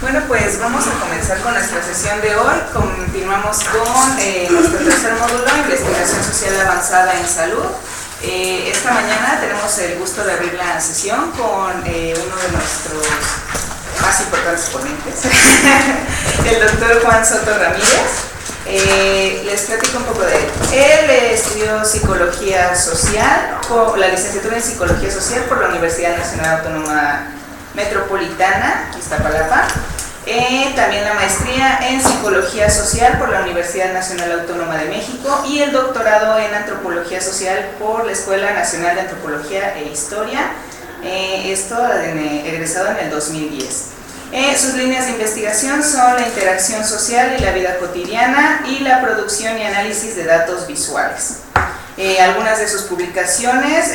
Bueno, pues vamos a comenzar con nuestra sesión de hoy. Continuamos con nuestro tercer módulo, Investigación Social Avanzada en Salud. Esta mañana tenemos el gusto de abrir la sesión con uno de nuestros más importantes ponentes, el doctor Juan Soto Ramírez. Les platico un poco de él. Él estudió Psicología Social, la licenciatura en Psicología Social por la Universidad Nacional Autónoma Metropolitana, Iztapalapa. También la maestría en Psicología Social por la Universidad Nacional Autónoma de México y el doctorado en Antropología Social por la Escuela Nacional de Antropología e Historia, esto egresado en el 2010. Sus líneas de investigación son la interacción social y la vida cotidiana y la producción y análisis de datos visuales. Algunas de sus publicaciones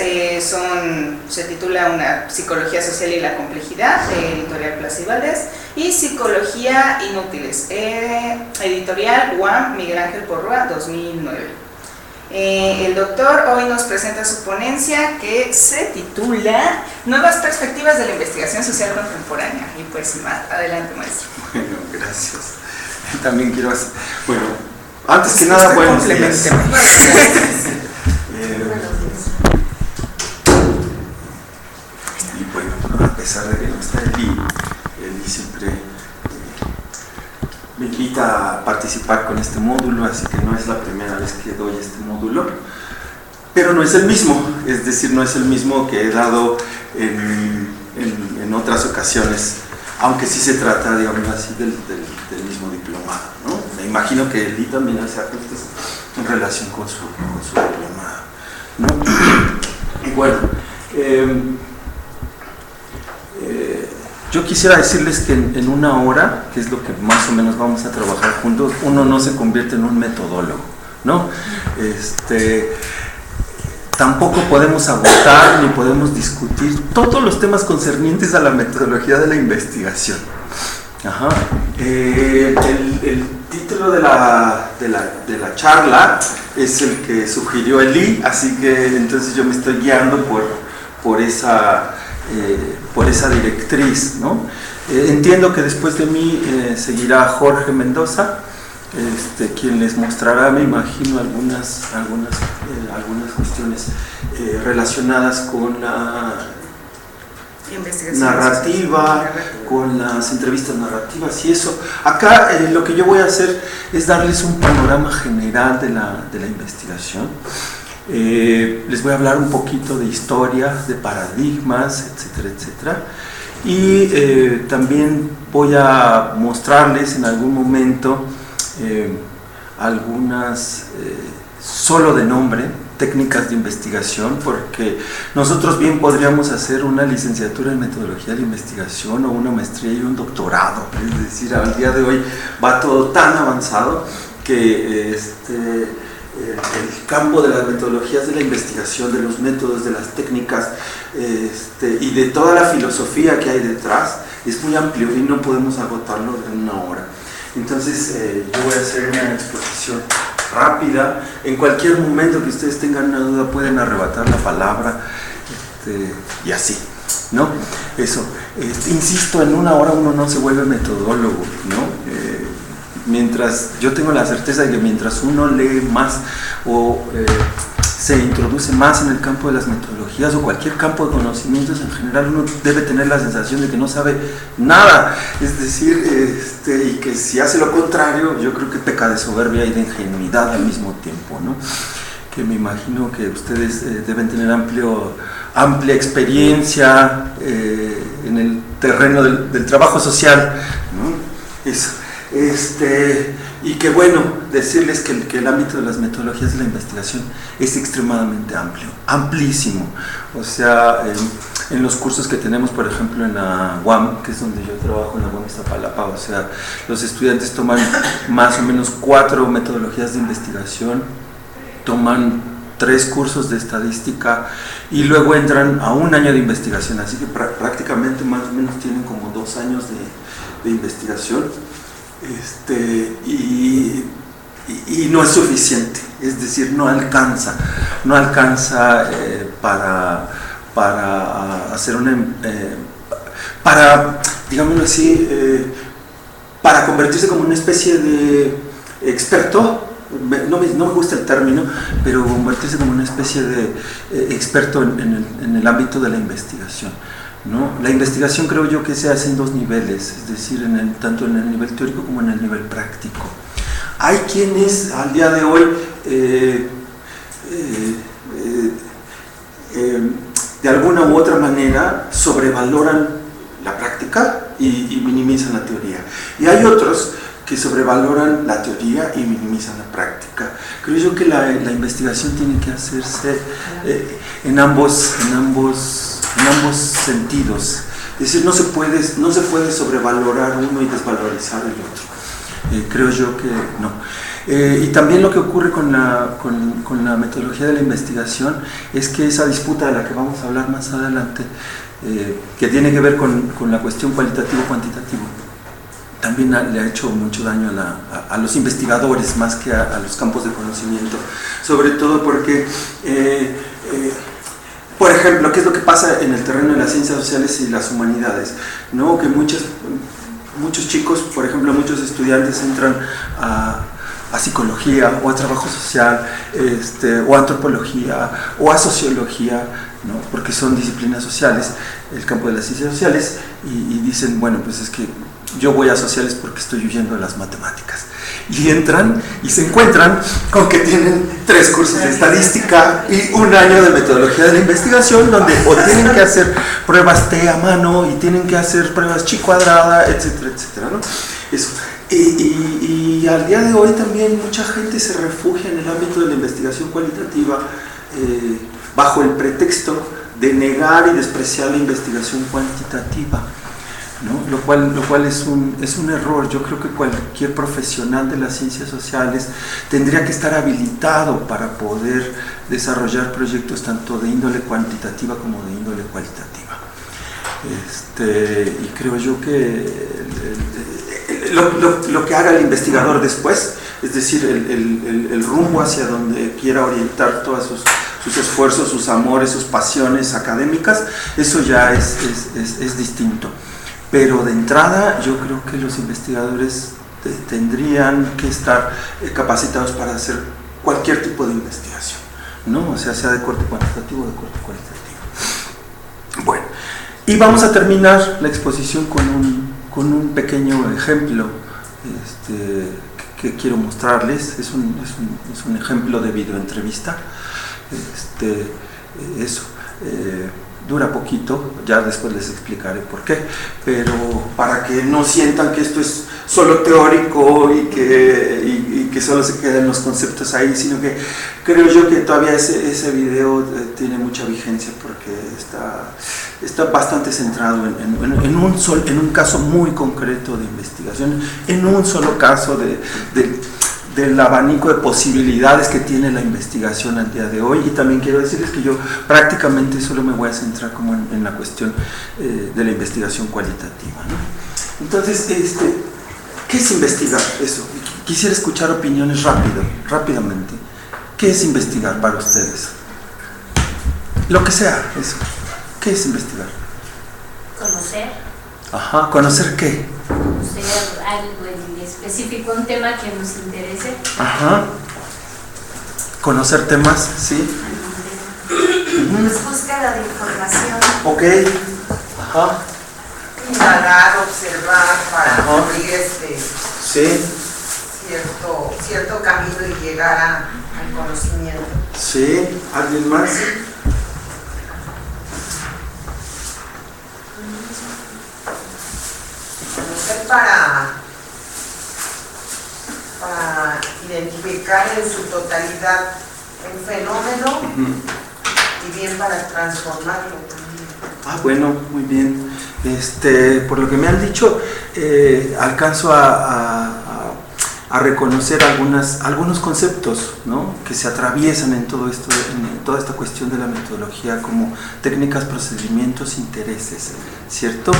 se titula Una Psicología Social y la Complejidad, de Editorial Plaza y Valdés, y Psicología Inútiles, Editorial UAM Miguel Ángel Porrúa, 2009. El doctor hoy nos presenta su ponencia que se titula Nuevas Perspectivas de la Investigación Social Contemporánea. Y pues más adelante, maestro. Bueno, gracias. También quiero hacer, bueno, antes que nada, buenos días. Y bueno, a pesar de que no está Eli siempre me invita a participar con este módulo, así que no es la primera vez que doy este módulo, pero no es el mismo, es decir, no es el mismo que he dado en otras ocasiones, aunque sí se trata, digamos así, del mismo diplomado, ¿no? Me imagino que Eli también hace ajustes en relación con su diplomado, ¿no? Y bueno, yo quisiera decirles que en una hora, que es lo que más o menos vamos a trabajar juntos, uno no se convierte en un metodólogo, ¿no? Tampoco podemos agotar ni podemos discutir todos los temas concernientes a la metodología de la investigación. Ajá. El título de la charla es el que sugirió Eli, así que entonces yo me estoy guiando por esa directriz, ¿no? Entiendo que después de mí seguirá Jorge Mendoza, quien les mostrará, me imagino, algunas cuestiones relacionadas con la narrativa, con las entrevistas narrativas y eso. Acá lo que yo voy a hacer es darles un panorama general de la investigación. Les voy a hablar un poquito de historia, de paradigmas, etcétera, etcétera. Y también voy a mostrarles en algún momento algunas, solo de nombre, técnicas de investigación, porque nosotros bien podríamos hacer una licenciatura en metodología de investigación o una maestría y un doctorado. Es decir, al día de hoy va todo tan avanzado que el campo de las metodologías de la investigación, de los métodos, de las técnicas y de toda la filosofía que hay detrás es muy amplio y no podemos agotarlo en una hora. Entonces yo voy a hacer una exposición rápida. En cualquier momento que ustedes tengan una duda pueden arrebatar la palabra y así, ¿no? Eso, insisto, en una hora uno no se vuelve metodólogo, ¿no? Mientras, yo tengo la certeza de que mientras uno lee más o se introduce más en el campo de las metodologías o cualquier campo de conocimientos en general, uno debe tener la sensación de que no sabe nada, es decir, y que si hace lo contrario, yo creo que peca de soberbia y de ingenuidad al mismo tiempo, ¿no? Que me imagino que ustedes deben tener amplia experiencia en el terreno del trabajo social, ¿no? Eso. Y que bueno, decirles que el ámbito de las metodologías de la investigación es extremadamente amplio, amplísimo. O sea, en los cursos que tenemos, por ejemplo, en la UAM, que es donde yo trabajo, en la UAM Iztapalapa, o sea, los estudiantes toman más o menos 4 metodologías de investigación, toman 3 cursos de estadística y luego entran a 1 año de investigación, así que prácticamente más o menos tienen como 2 años de investigación. Y y no es suficiente, es decir, no alcanza para hacer para, digámoslo así, para convertirse como una especie de experto. No me gusta el término, pero convertirse como una especie de experto en el ámbito de la investigación, ¿no? La investigación creo yo que se hace en dos niveles, es decir, tanto en el nivel teórico como en el nivel práctico. Hay quienes al día de hoy de alguna u otra manera sobrevaloran la práctica y minimizan la teoría, y hay otros que sobrevaloran la teoría y minimizan la práctica. Creo yo que la investigación tiene que hacerse en ambos sentidos. Es decir, no se puede sobrevalorar uno y desvalorizar el otro. Creo yo que no. Y también lo que ocurre con la metodología de la investigación es que esa disputa de la que vamos a hablar más adelante, que tiene que ver con la cuestión cualitativo-cuantitativo, también le ha hecho mucho daño a los investigadores más que a los campos de conocimiento, sobre todo porque, por ejemplo, ¿qué es lo que pasa en el terreno de las ciencias sociales y las humanidades? ¿No? Que muchos chicos, por ejemplo, muchos estudiantes entran a psicología o a trabajo social, o a antropología o a sociología, ¿no? Porque son disciplinas sociales, el campo de las ciencias sociales, y dicen, bueno, pues es que yo voy a sociales porque estoy huyendo de las matemáticas. Y entran y se encuentran con que tienen 3 cursos de estadística y 1 año de metodología de la investigación, donde o tienen que hacer pruebas T a mano y tienen que hacer pruebas chi cuadrada, etcétera, etcétera, ¿no? Eso. Y al día de hoy también mucha gente se refugia en el ámbito de la investigación cualitativa bajo el pretexto de negar y despreciar la investigación cuantitativa, ¿no? Lo cual es un error. Yo creo que cualquier profesional de las ciencias sociales tendría que estar habilitado para poder desarrollar proyectos tanto de índole cuantitativa como de índole cualitativa. Y creo yo que lo que haga el investigador después, es decir, el rumbo hacia donde quiera orientar todos sus esfuerzos, sus amores, sus pasiones académicas, eso ya es distinto. Pero de entrada yo creo que los investigadores tendrían que estar capacitados para hacer cualquier tipo de investigación, ¿no? O sea de corte cuantitativo o de corte cualitativo. Bueno, y vamos a terminar la exposición con un pequeño ejemplo que quiero mostrarles. Es un ejemplo de videoentrevista. Dura poquito, ya después les explicaré por qué, pero para que no sientan que esto es solo teórico y que solo se quedan los conceptos ahí, sino que creo yo que todavía ese video tiene mucha vigencia porque está bastante centrado en un caso muy concreto de investigación, en un solo caso del abanico de posibilidades que tiene la investigación al día de hoy. Y también quiero decirles que yo prácticamente solo me voy a centrar como en la cuestión de la investigación cualitativa, ¿no? Entonces, ¿qué es investigar? Eso, quisiera escuchar opiniones rápidamente. ¿Qué es investigar para ustedes? Lo que sea, eso. ¿Qué es investigar? Conocer. Ajá, ¿conocer qué? Conocer algo en específico, un tema que nos interese. Ajá. Conocer temas, ¿sí? Pues búsqueda de información. Ok. Ajá. Indagar, observar para abrir Sí. cierto camino y llegar al conocimiento. Sí. ¿Alguien más? Conocer para identificar en su totalidad un fenómeno y bien para transformarlo también. Ah, bueno, muy bien. Por lo que me han dicho, alcanzo a reconocer algunos conceptos, ¿no?, que se atraviesan en todo esto, en toda esta cuestión de la metodología, como técnicas, procedimientos, intereses, ¿cierto?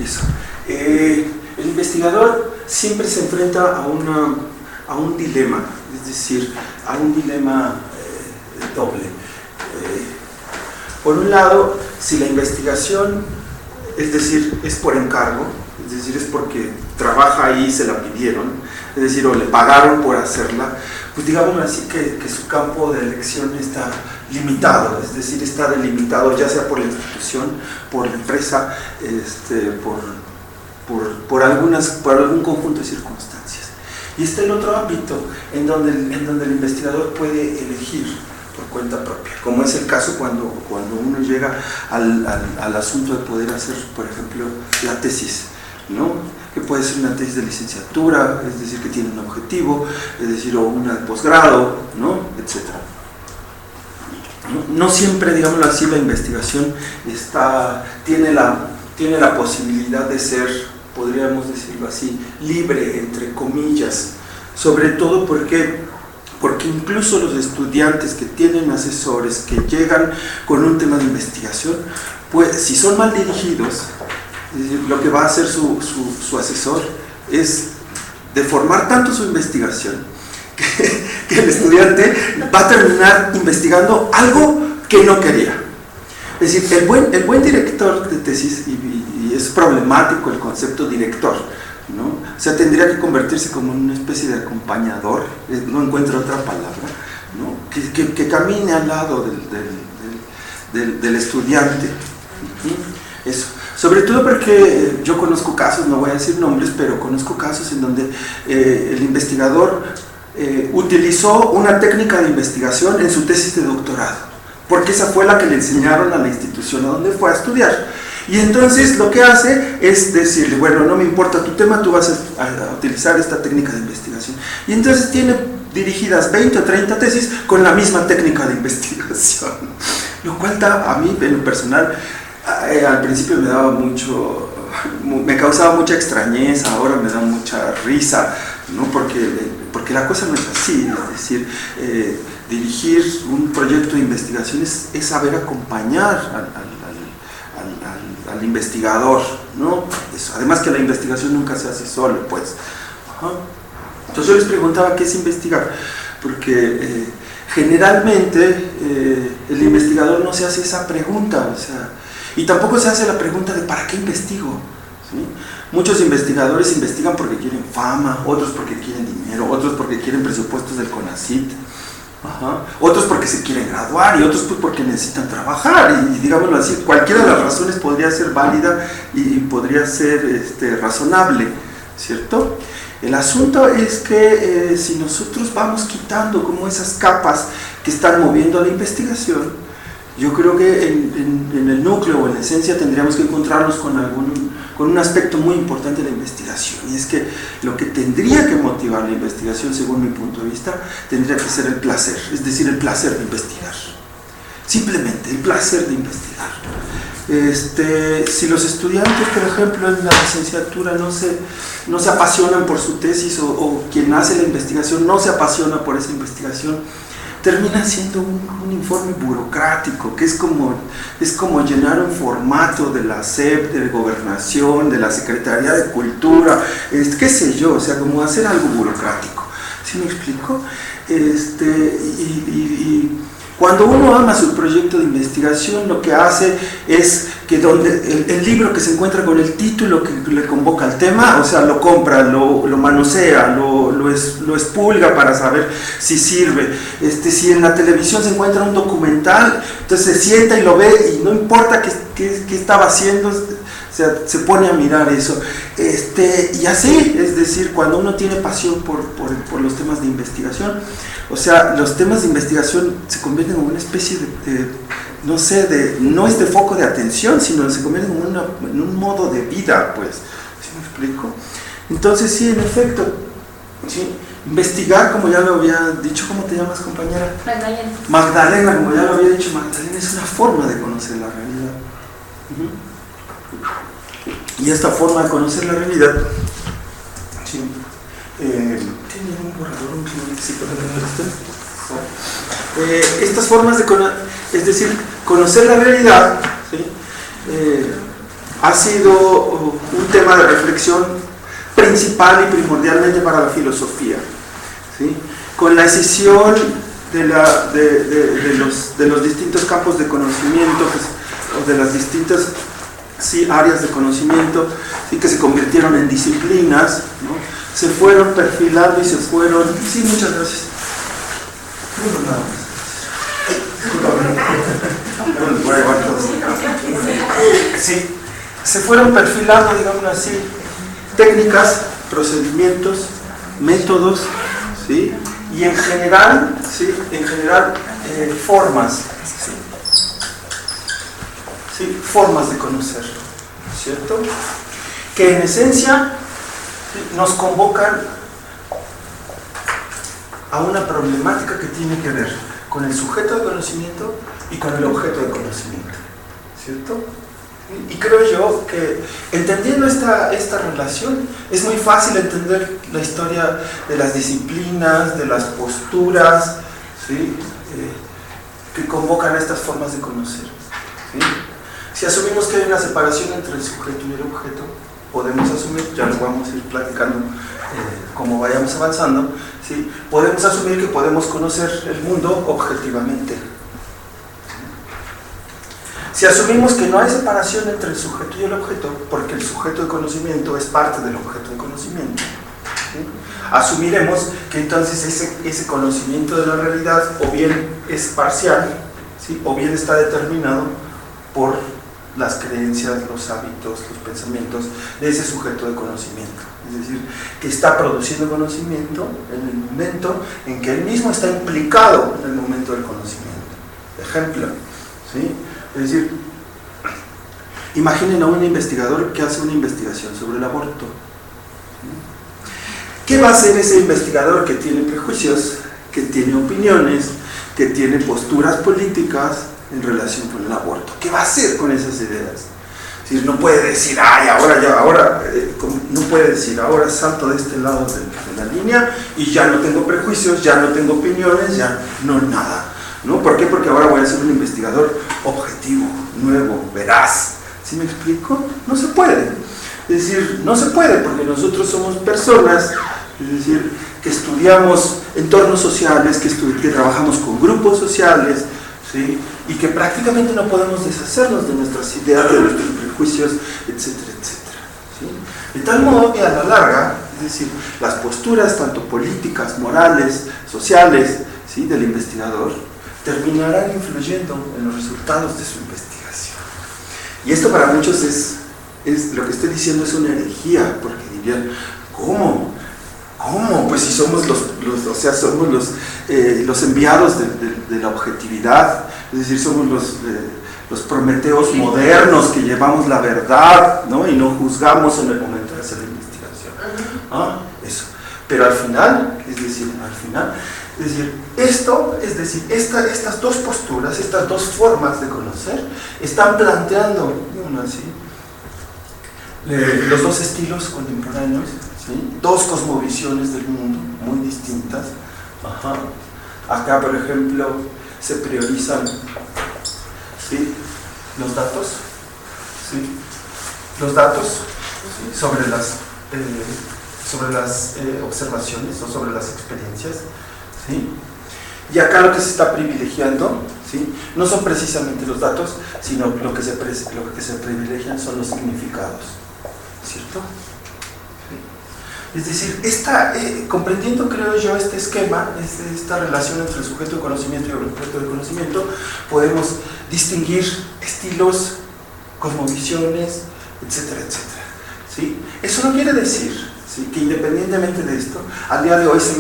Eso. El investigador siempre se enfrenta a un dilema, es decir, a un dilema doble. Por un lado, si la investigación, es decir, es por encargo, es decir, es porque trabaja ahí y se la pidieron, es decir, o le pagaron por hacerla, pues digámoslo así que su campo de elección está limitado, es decir, está delimitado ya sea por la institución, por la empresa, por algún conjunto de circunstancias. Y está el otro ámbito en donde el investigador puede elegir por cuenta propia, como es el caso cuando uno llega al asunto de poder hacer, por ejemplo, la tesis, ¿no? Que puede ser una tesis de licenciatura, es decir, que tiene un objetivo, es decir, o una de posgrado, ¿no? Etcétera. No siempre, digámoslo así, la investigación tiene la posibilidad de ser, podríamos decirlo así, libre, entre comillas, sobre todo porque incluso los estudiantes que tienen asesores que llegan con un tema de investigación, pues si son mal dirigidos, es decir, lo que va a hacer su asesor es deformar tanto su investigación que el estudiante va a terminar investigando algo que no quería. Es decir, el buen director de tesis, y es problemático el concepto director, ¿no? O sea, tendría que convertirse como en una especie de acompañador, no encuentro otra palabra, ¿no? Que camine al lado del estudiante. Eso. Sobre todo porque yo conozco casos, no voy a decir nombres, pero conozco casos en donde el investigador utilizó una técnica de investigación en su tesis de doctorado, porque esa fue la que le enseñaron a la institución a donde fue a estudiar. Y entonces lo que hace es decirle, bueno, no me importa tu tema, tú vas a utilizar esta técnica de investigación. Y entonces tiene dirigidas 20 o 30 tesis con la misma técnica de investigación. Lo cual a mí, en lo personal, al principio me causaba mucha extrañeza, ahora me da mucha risa, ¿no? Porque la cosa no es así, es decir, dirigir un proyecto de investigación es saber acompañar al investigador, ¿no? Eso. Además que la investigación nunca se hace solo, pues. Ajá. Entonces yo les preguntaba qué es investigar, porque generalmente el investigador no se hace esa pregunta, o sea, y tampoco se hace la pregunta de ¿para qué investigo? ¿Sí? Muchos investigadores investigan porque quieren fama, otros porque quieren dinero, otros porque quieren presupuestos del CONACYT, ajá, otros porque se quieren graduar y otros pues porque necesitan trabajar, y digámoslo así, cualquiera de las razones podría ser válida y podría ser razonable, ¿cierto? El asunto es que si nosotros vamos quitando como esas capas que están moviendo a la investigación, yo creo que en el núcleo o en la esencia tendríamos que encontrarnos con un aspecto muy importante de la investigación, y es que lo que tendría que motivar la investigación, según mi punto de vista, tendría que ser el placer, es decir, el placer de investigar, simplemente el placer de investigar. Si los estudiantes, por ejemplo, en la licenciatura no se apasionan por su tesis, o quien hace la investigación no se apasiona por esa investigación, termina siendo un informe burocrático, que es como llenar un formato de la SEP, de Gobernación, de la Secretaría de Cultura, qué sé yo, o sea, como hacer algo burocrático. ¿Sí me explico? Cuando uno ama su proyecto de investigación, lo que hace es que el libro que se encuentra con el título que le convoca al tema, o sea, lo compra, lo manosea, lo expulga para saber si sirve. Si en la televisión se encuentra un documental, entonces se sienta y lo ve, y no importa qué estaba haciendo, o sea, se pone a mirar eso. Y así, es decir, cuando uno tiene pasión por los temas de investigación, o sea, los temas de investigación se convierten en una especie no es de foco de atención, sino se convierten en un modo de vida, pues. ¿Sí me explico? Entonces, sí, en efecto, ¿sí? Investigar, como ya lo había dicho, ¿cómo te llamas, compañera? Magdalena. Magdalena, como ya lo había dicho, Magdalena es una forma de conocer la realidad. Y esta forma de conocer la realidad, ¿sí? ¿Tiene un borrador, un clientecito de esto? Estas formas de es decir, conocer la realidad, ¿sí? Ha sido un tema de reflexión principal y primordialmente para la filosofía, ¿sí? con la escisión de los distintos campos de conocimiento, o de las distintas áreas de conocimiento, que se convirtieron en disciplinas, ¿no? Se fueron perfilando y se fueron... Sí, muchas gracias. Sí, se fueron perfilando, digamos así, técnicas, procedimientos, métodos, ¿sí? Y en general, ¿sí? Formas, ¿sí? Formas de conocer, ¿cierto? Que en esencia nos convocan a una problemática que tiene que ver con el sujeto de conocimiento y con el objeto de conocimiento, ¿cierto? Y creo yo que entendiendo esta relación es muy fácil entender la historia de las disciplinas, de las posturas, ¿sí? Que convocan a estas formas de conocer, ¿sí? Si asumimos que hay una separación entre el sujeto y el objeto, podemos asumir, ya lo vamos a ir platicando como vayamos avanzando, ¿sí? Podemos asumir que podemos conocer el mundo objetivamente. Si asumimos que no hay separación entre el sujeto y el objeto, porque el sujeto de conocimiento es parte del objeto de conocimiento, ¿sí? Asumiremos que entonces ese conocimiento de la realidad o bien es parcial, ¿sí? O bien está determinado por las creencias, los hábitos, los pensamientos de ese sujeto de conocimiento. Es decir, que está produciendo conocimiento en el momento en que él mismo está implicado en el momento del conocimiento. Ejemplo, ¿sí? Es decir, imaginen a un investigador que hace una investigación sobre el aborto. ¿Qué va a hacer ese investigador que tiene prejuicios, que tiene opiniones, que tiene posturas políticas en relación con el aborto? ¿Qué va a hacer con esas ideas? Es decir, no puede decir, no puede decir, ahora salto de este lado de la línea y ya no tengo prejuicios, ya no tengo opiniones, ya no nada. ¿No? ¿Por qué? Porque ahora voy a ser un investigador objetivo, nuevo, veraz. ¿Sí me explico? No se puede. Es decir, no se puede porque nosotros somos personas, es decir, que estudiamos entornos sociales, que trabajamos con grupos sociales, ¿sí? Y que prácticamente no podemos deshacernos de nuestras ideas, de nuestros prejuicios, etcétera, etcétera, ¿sí? De tal modo que a la larga, es decir, las posturas tanto políticas, morales, sociales, ¿sí? Del investigador terminarán influyendo en los resultados de su investigación. Y esto para muchos es lo que estoy diciendo es una herejía, porque dirían, ¿cómo? Pues si somos somos los enviados de la objetividad, es decir, somos los prometeos modernos que llevamos la verdad, ¿no? Y no juzgamos en el momento de hacer la investigación. Eso. Pero al final, estas dos posturas, estas dos formas de conocer, están planteando, los dos estilos contemporáneos, ¿sí? Dos cosmovisiones del mundo muy distintas. Acá, por ejemplo, se priorizan, ¿sí? Los datos, ¿sí? ¿Sí? sobre las observaciones o sobre las experiencias, ¿sí? Y acá lo que se está privilegiando, ¿sí? No son precisamente los datos, sino lo que se privilegian son los significados, ¿cierto? ¿Sí? Es decir, comprendiendo, creo yo, este esquema, esta relación entre el sujeto de conocimiento y el objeto de conocimiento, podemos distinguir estilos, cosmovisiones, etcétera, etcétera, ¿sí? Eso no quiere decir, ¿sí? Que independientemente de esto, al día de hoy se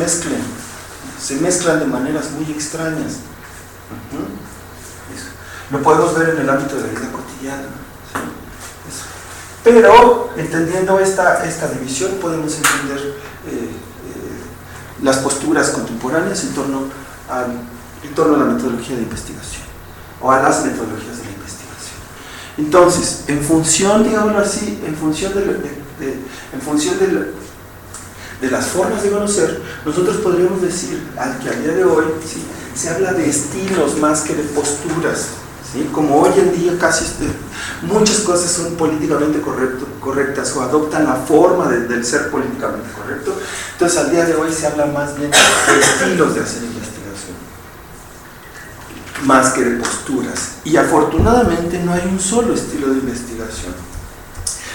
mezclan de maneras muy extrañas. Eso. Lo podemos ver en el ámbito de la vida cotidiana, ¿sí? Eso. Pero entendiendo esta división podemos entender las posturas contemporáneas en torno a la metodología de investigación o a las metodologías de la investigación. Entonces, en función, digámoslo así, en función de las formas de conocer, nosotros podríamos decir que al día de hoy, ¿sí? Se habla de estilos más que de posturas, ¿sí? Como hoy en día casi muchas cosas son políticamente correctas o adoptan la forma del ser políticamente correcto, entonces al día de hoy se habla más bien de estilos de hacer investigación, más que de posturas. Y afortunadamente no hay un solo estilo de investigación,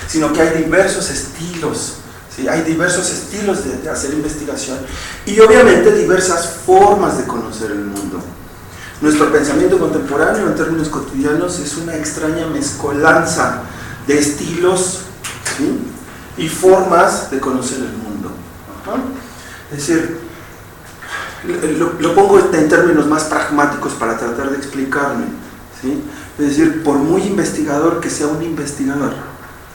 sino que hay diversos estilos. ¿Sí? Hay diversos estilos de hacer investigación y obviamente diversas formas de conocer el mundo. Nuestro pensamiento contemporáneo en términos cotidianos es una extraña mezcolanza de estilos, ¿sí? Y formas de conocer el mundo. Ajá. Es decir, lo pongo en términos más pragmáticos para tratar de explicarme, ¿sí? Es decir, por muy investigador que sea un investigador,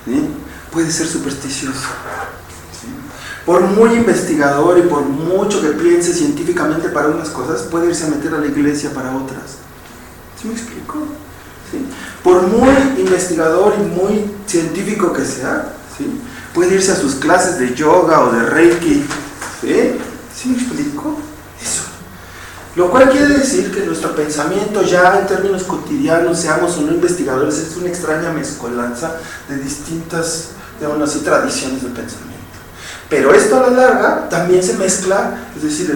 ¿sí? Puede ser supersticioso. Por muy investigador y por mucho que piense científicamente para unas cosas, puede irse a meter a la iglesia para otras. ¿Sí me explico? ¿Sí? Por muy investigador y muy científico que sea, ¿sí? Puede irse a sus clases de yoga o de reiki. ¿Sí? ¿Sí me explico? Eso. Lo cual quiere decir que nuestro pensamiento ya en términos cotidianos, seamos o no investigadores, es una extraña mezcolanza de distintas, digamos así, tradiciones de pensamiento. Pero esto a la larga también se mezcla, es decir,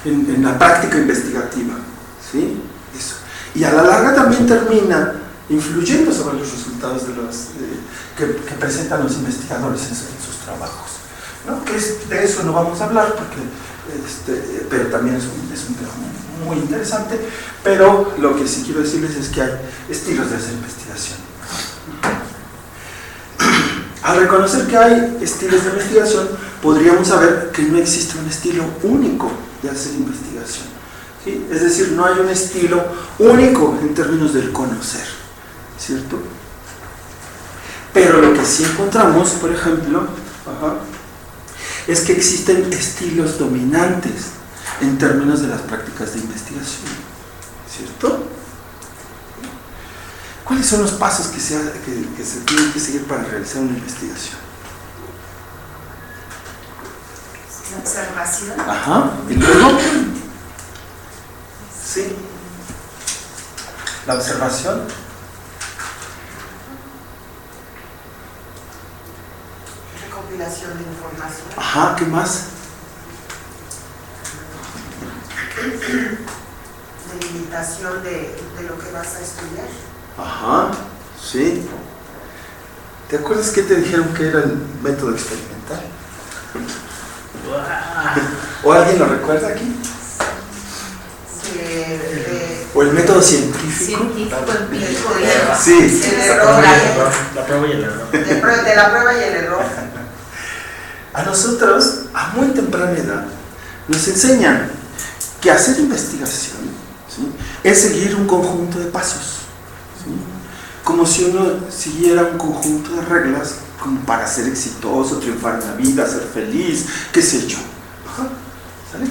en la práctica investigativa, ¿sí? Eso. Y a la larga también termina influyendo sobre los resultados que presentan los investigadores en sus trabajos, ¿no? De eso no vamos a hablar, pero también es un tema muy interesante, pero lo que sí quiero decirles es que hay estilos de hacer investigación. Al reconocer que hay estilos de investigación, podríamos saber que no existe un estilo único de hacer investigación, ¿sí? Es decir, no hay un estilo único en términos del conocer, ¿cierto? Pero lo que sí encontramos, por ejemplo, es que existen estilos dominantes en términos de las prácticas de investigación, ¿cierto? ¿Cuáles son los pasos que se tienen que seguir para realizar una investigación? La observación. Ajá, y luego, sí, la observación. Recopilación de información. Ajá, ¿qué más? Delimitación de lo que vas a estudiar. Ajá, sí. ¿Te acuerdas que te dijeron que era el método experimental? ¿O alguien lo recuerda aquí? ¿O el método científico? Científico, empírico. Sí, La prueba y el error. De la prueba y el error. A nosotros, a muy temprana edad, nos enseñan que hacer investigación, ¿sí?, es seguir un conjunto de pasos. Como si uno siguiera un conjunto de reglas como para ser exitoso, triunfar en la vida, ser feliz, qué sé yo. ¿Sale?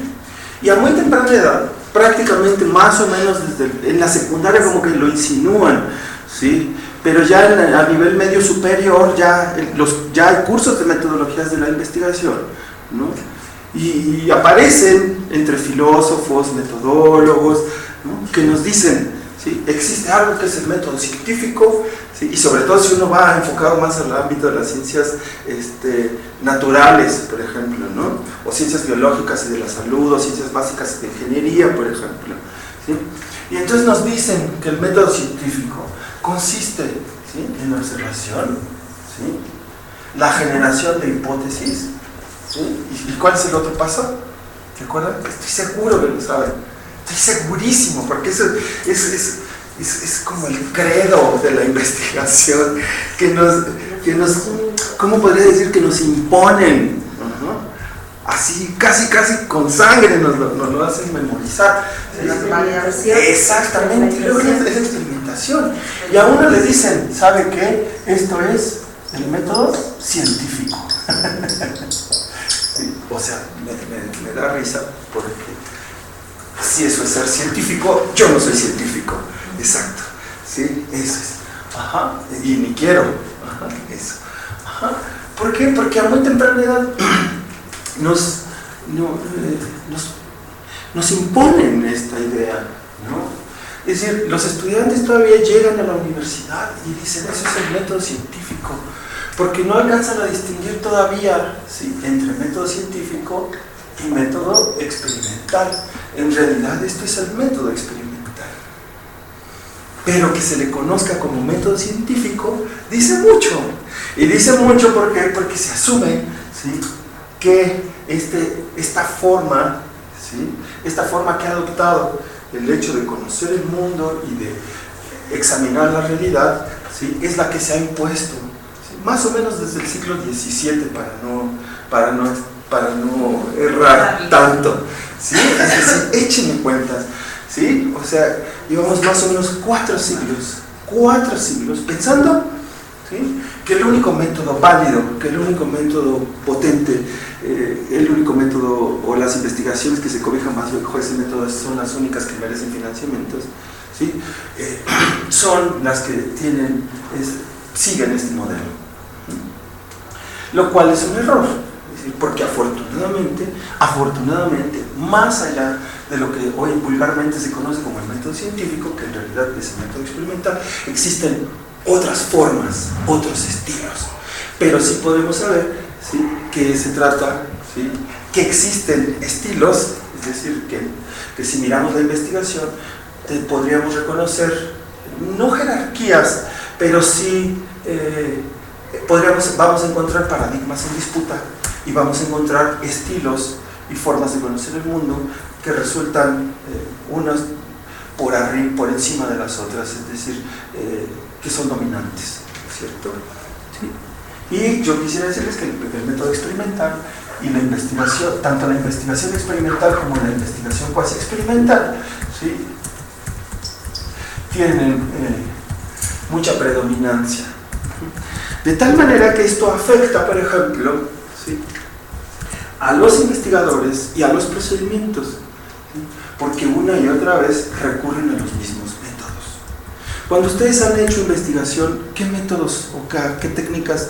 Y a muy temprana edad, prácticamente más o menos en la secundaria como que lo insinúan, ¿sí? Pero ya a nivel medio superior ya hay cursos de metodologías de la investigación, ¿no? Y aparecen entre filósofos, metodólogos, ¿no?, que nos dicen, ¿sí?, existe algo que es el método científico, ¿sí?, y sobre todo si uno va enfocado más al ámbito de las ciencias naturales, por ejemplo, ¿no?, o ciencias biológicas y de la salud, o ciencias básicas de ingeniería, por ejemplo, ¿sí? Y entonces nos dicen que el método científico consiste, ¿sí?, en la observación, ¿sí?, la generación de hipótesis, ¿sí? ¿Y cuál es el otro paso? ¿Se acuerdan? Estoy seguro que lo saben. Estoy segurísimo, porque eso es como el credo de la investigación, que nos ¿cómo podría decir? Que nos imponen, así casi con sangre nos lo hacen memorizar. Exactamente, luego es experimentación. Y a uno le dicen, ¿sabe qué? Esto es el método científico. Sí, o sea, me da risa porque si eso es ser científico, yo no soy científico. Exacto. Sí, eso es. Ajá. Y ni quiero. Ajá. Eso. Ajá. ¿Por qué? Porque a muy temprana edad nos imponen esta idea, ¿no? Es decir, los estudiantes todavía llegan a la universidad y dicen, eso es el método científico, porque no alcanzan a distinguir todavía, ¿sí?, entre método científico y método experimental. En realidad esto es el método experimental. Pero que se le conozca como método científico dice mucho. Y dice mucho porque se asume, ¿sí?, que esta forma, ¿sí?, esta forma que ha adoptado el hecho de conocer el mundo y de examinar la realidad, ¿sí?, es la que se ha impuesto, ¿sí?, más o menos desde el siglo XVII, para no errar tanto, ¿sí? Es decir, échenme cuentas, ¿sí? O sea, llevamos más o menos 4 siglos pensando, ¿sí?, que el único método válido, que el único método potente, el único método, o las investigaciones que se cobijan más bajo ese método son las únicas que merecen financiamientos, ¿sí?, son las que siguen este modelo, lo cual es un error, porque afortunadamente, más allá de lo que hoy vulgarmente se conoce como el método científico, que en realidad es el método experimental, existen otras formas, otros estilos, pero sí podemos saber, ¿sí?, que se trata, ¿sí?, que existen estilos, es decir, que si miramos la investigación podríamos reconocer, no jerarquías, pero sí vamos a encontrar paradigmas en disputa y vamos a encontrar estilos y formas de conocer el mundo que resultan unas por encima de las otras, es decir, que son dominantes, ¿cierto? ¿Sí? Y yo quisiera decirles que el método experimental y la investigación, tanto la investigación experimental como la investigación cuasi experimental, ¿sí?, tienen mucha predominancia. De tal manera que esto afecta, por ejemplo, ¿sí?, a los investigadores y a los procedimientos, ¿sí?, porque una y otra vez recurren a los mismos métodos. Cuando ustedes han hecho investigación, ¿qué métodos o qué técnicas,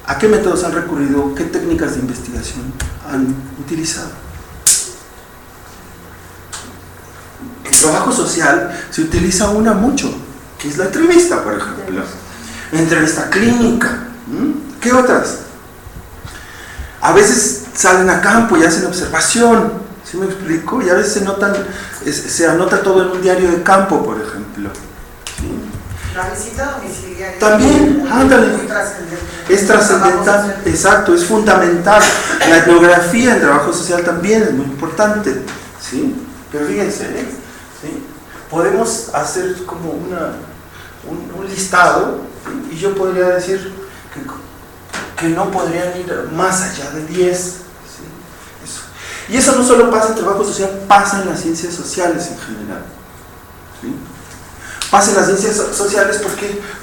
a qué métodos han recurrido, qué técnicas de investigación han utilizado? En trabajo social se utiliza una mucho, que es la entrevista, por ejemplo. Entrevista clínica. ¿Qué otras? A veces salen a campo y hacen observación, ¿sí me explico? Y a veces se anota todo en un diario de campo, por ejemplo, ¿sí? La visita domiciliaria también, ándale, es trascendental, exacto, es fundamental. La etnografía en trabajo social también es muy importante, ¿sí? Pero fíjense, ¿sí?, podemos hacer como un listado, ¿sí?, y yo podría decir que no podrían ir más allá de 10, ¿sí? Eso. Y eso no solo pasa en trabajo social, pasa en las ciencias sociales en general, ¿sí? Pasa en las ciencias sociales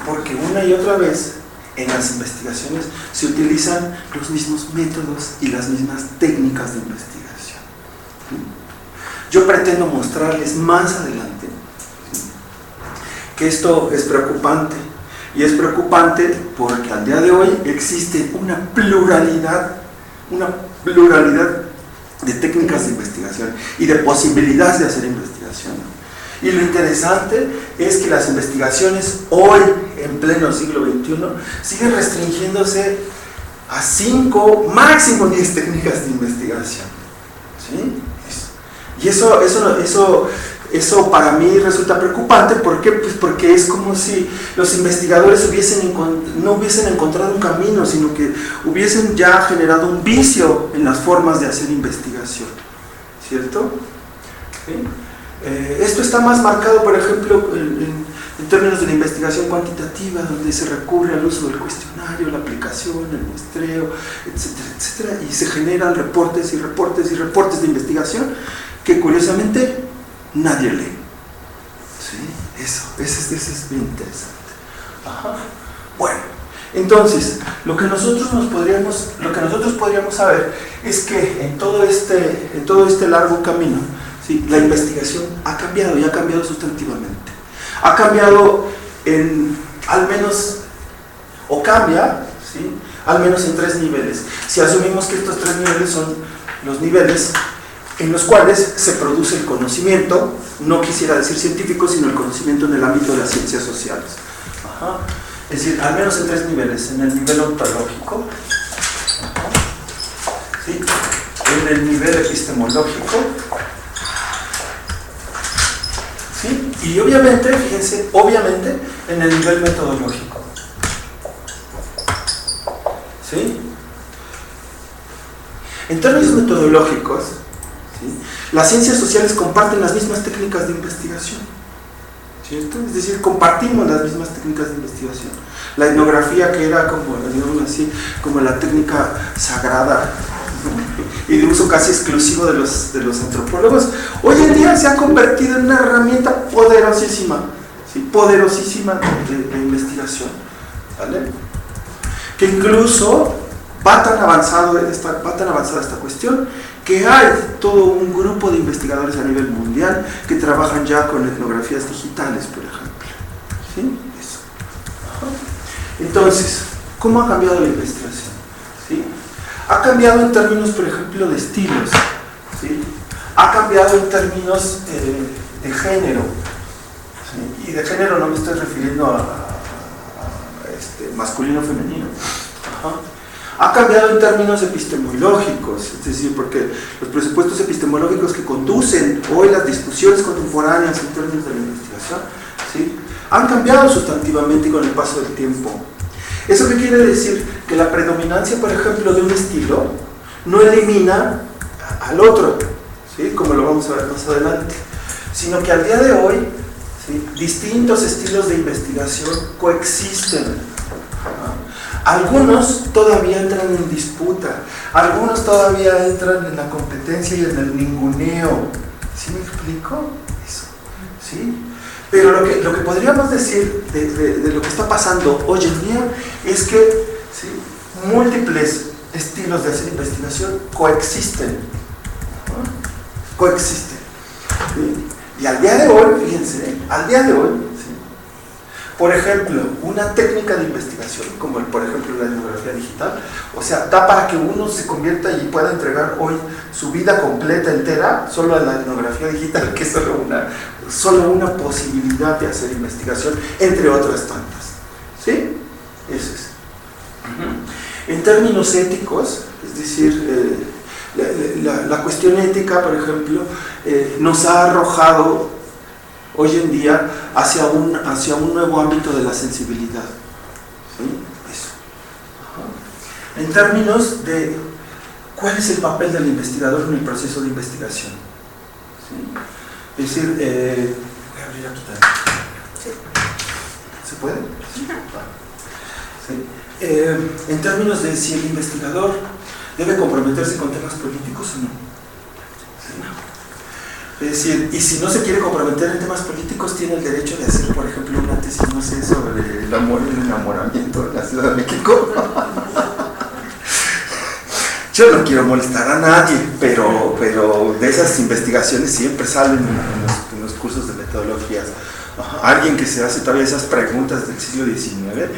porque una y otra vez en las investigaciones se utilizan los mismos métodos y las mismas técnicas de investigación, ¿sí? Yo pretendo mostrarles más adelante, ¿sí?, que esto es preocupante. Y es preocupante porque al día de hoy existe una pluralidad de técnicas de investigación y de posibilidades de hacer investigación. Y lo interesante es que las investigaciones hoy, en pleno siglo XXI, siguen restringiéndose a 5, máximo 10 técnicas de investigación, ¿sí? Y eso para mí resulta preocupante. ¿Por qué? Pues porque es como si los investigadores no hubiesen encontrado un camino, sino que hubiesen ya generado un vicio en las formas de hacer investigación, ¿cierto? ¿Sí? Esto está más marcado, por ejemplo, en términos de la investigación cuantitativa, donde se recurre al uso del cuestionario, la aplicación, el muestreo, etcétera, etcétera, y se generan reportes y reportes y reportes de investigación que curiosamente nadie lee. ¿Sí? Eso es bien interesante. Ajá. Bueno, entonces, lo que nosotros podríamos saber es que en todo este largo camino, ¿sí?, la investigación ha cambiado y ha cambiado sustantivamente. Ha cambiado al menos, o cambia, ¿sí?, al menos en 3 niveles. Si asumimos que estos 3 niveles son los niveles en los cuales se produce el conocimiento, no quisiera decir científico, sino el conocimiento en el ámbito de las ciencias sociales. Ajá. Es decir, al menos en 3 niveles: en el nivel ontológico, ¿sí?, en el nivel epistemológico, ¿sí?, y obviamente, fíjense, obviamente en el nivel metodológico. ¿Sí? En términos metodológicos, ¿sí?, las ciencias sociales comparten las mismas técnicas de investigación, ¿cierto? Es decir, compartimos las mismas técnicas de investigación. La etnografía, que era como, digamos así, como la técnica sagrada, ¿no?, y de uso casi exclusivo de los antropólogos, hoy en día se ha convertido en una herramienta poderosísima, ¿sí?, poderosísima de investigación, ¿vale? Que incluso va tan avanzada esta cuestión que hay todo un grupo de investigadores a nivel mundial que trabajan ya con etnografías digitales, por ejemplo. ¿Sí? Eso. Ajá. Entonces, ¿cómo ha cambiado la investigación? ¿Sí? Ha cambiado en términos, por ejemplo, de estilos. ¿Sí? Ha cambiado en términos de género. ¿Sí? Y de género no me estoy refiriendo a masculino o femenino. Ajá. Ha cambiado en términos epistemológicos, es decir, porque los presupuestos epistemológicos que conducen hoy las discusiones contemporáneas en términos de la investigación, ¿sí?, han cambiado sustantivamente con el paso del tiempo. ¿Eso qué quiere decir? Que la predominancia, por ejemplo, de un estilo no elimina al otro, ¿sí?, como lo vamos a ver más adelante, sino que al día de hoy, ¿sí?, distintos estilos de investigación coexisten. Algunos todavía entran en disputa, algunos todavía entran en la competencia y en el ninguneo. ¿Sí me explico? Eso, ¿sí? Pero lo que podríamos decir de lo que está pasando hoy en día es que, ¿sí?, múltiples estilos de hacer investigación coexisten. ¿No? Coexisten. ¿Sí? Y al día de hoy, fíjense, al día de hoy, por ejemplo, una técnica de investigación, como por ejemplo la etnografía digital, o sea, da para que uno se convierta y pueda entregar hoy su vida completa, entera, solo a la etnografía digital, que es solo una posibilidad de hacer investigación, entre otras tantas. ¿Sí? Eso es. En términos éticos, es decir, la cuestión ética, por ejemplo, nos ha arrojado hoy en día hacia un nuevo ámbito de la sensibilidad. ¿Sí? Eso. Ajá. En términos de cuál es el papel del investigador en el proceso de investigación. ¿Sí? Es decir, voy a abrir aquí también. ¿Sí? ¿Se puede? ¿Sí? Sí. En términos de si el investigador debe comprometerse con temas políticos o no. ¿Sí? Es decir, y si no se quiere comprometer en temas políticos, tiene el derecho de hacer, por ejemplo, una tesis, no sé, sobre el amor y el enamoramiento en la Ciudad de México. Yo no quiero molestar a nadie, pero de esas investigaciones siempre salen en los cursos de metodologías. Alguien que se hace todavía esas preguntas del siglo XIX,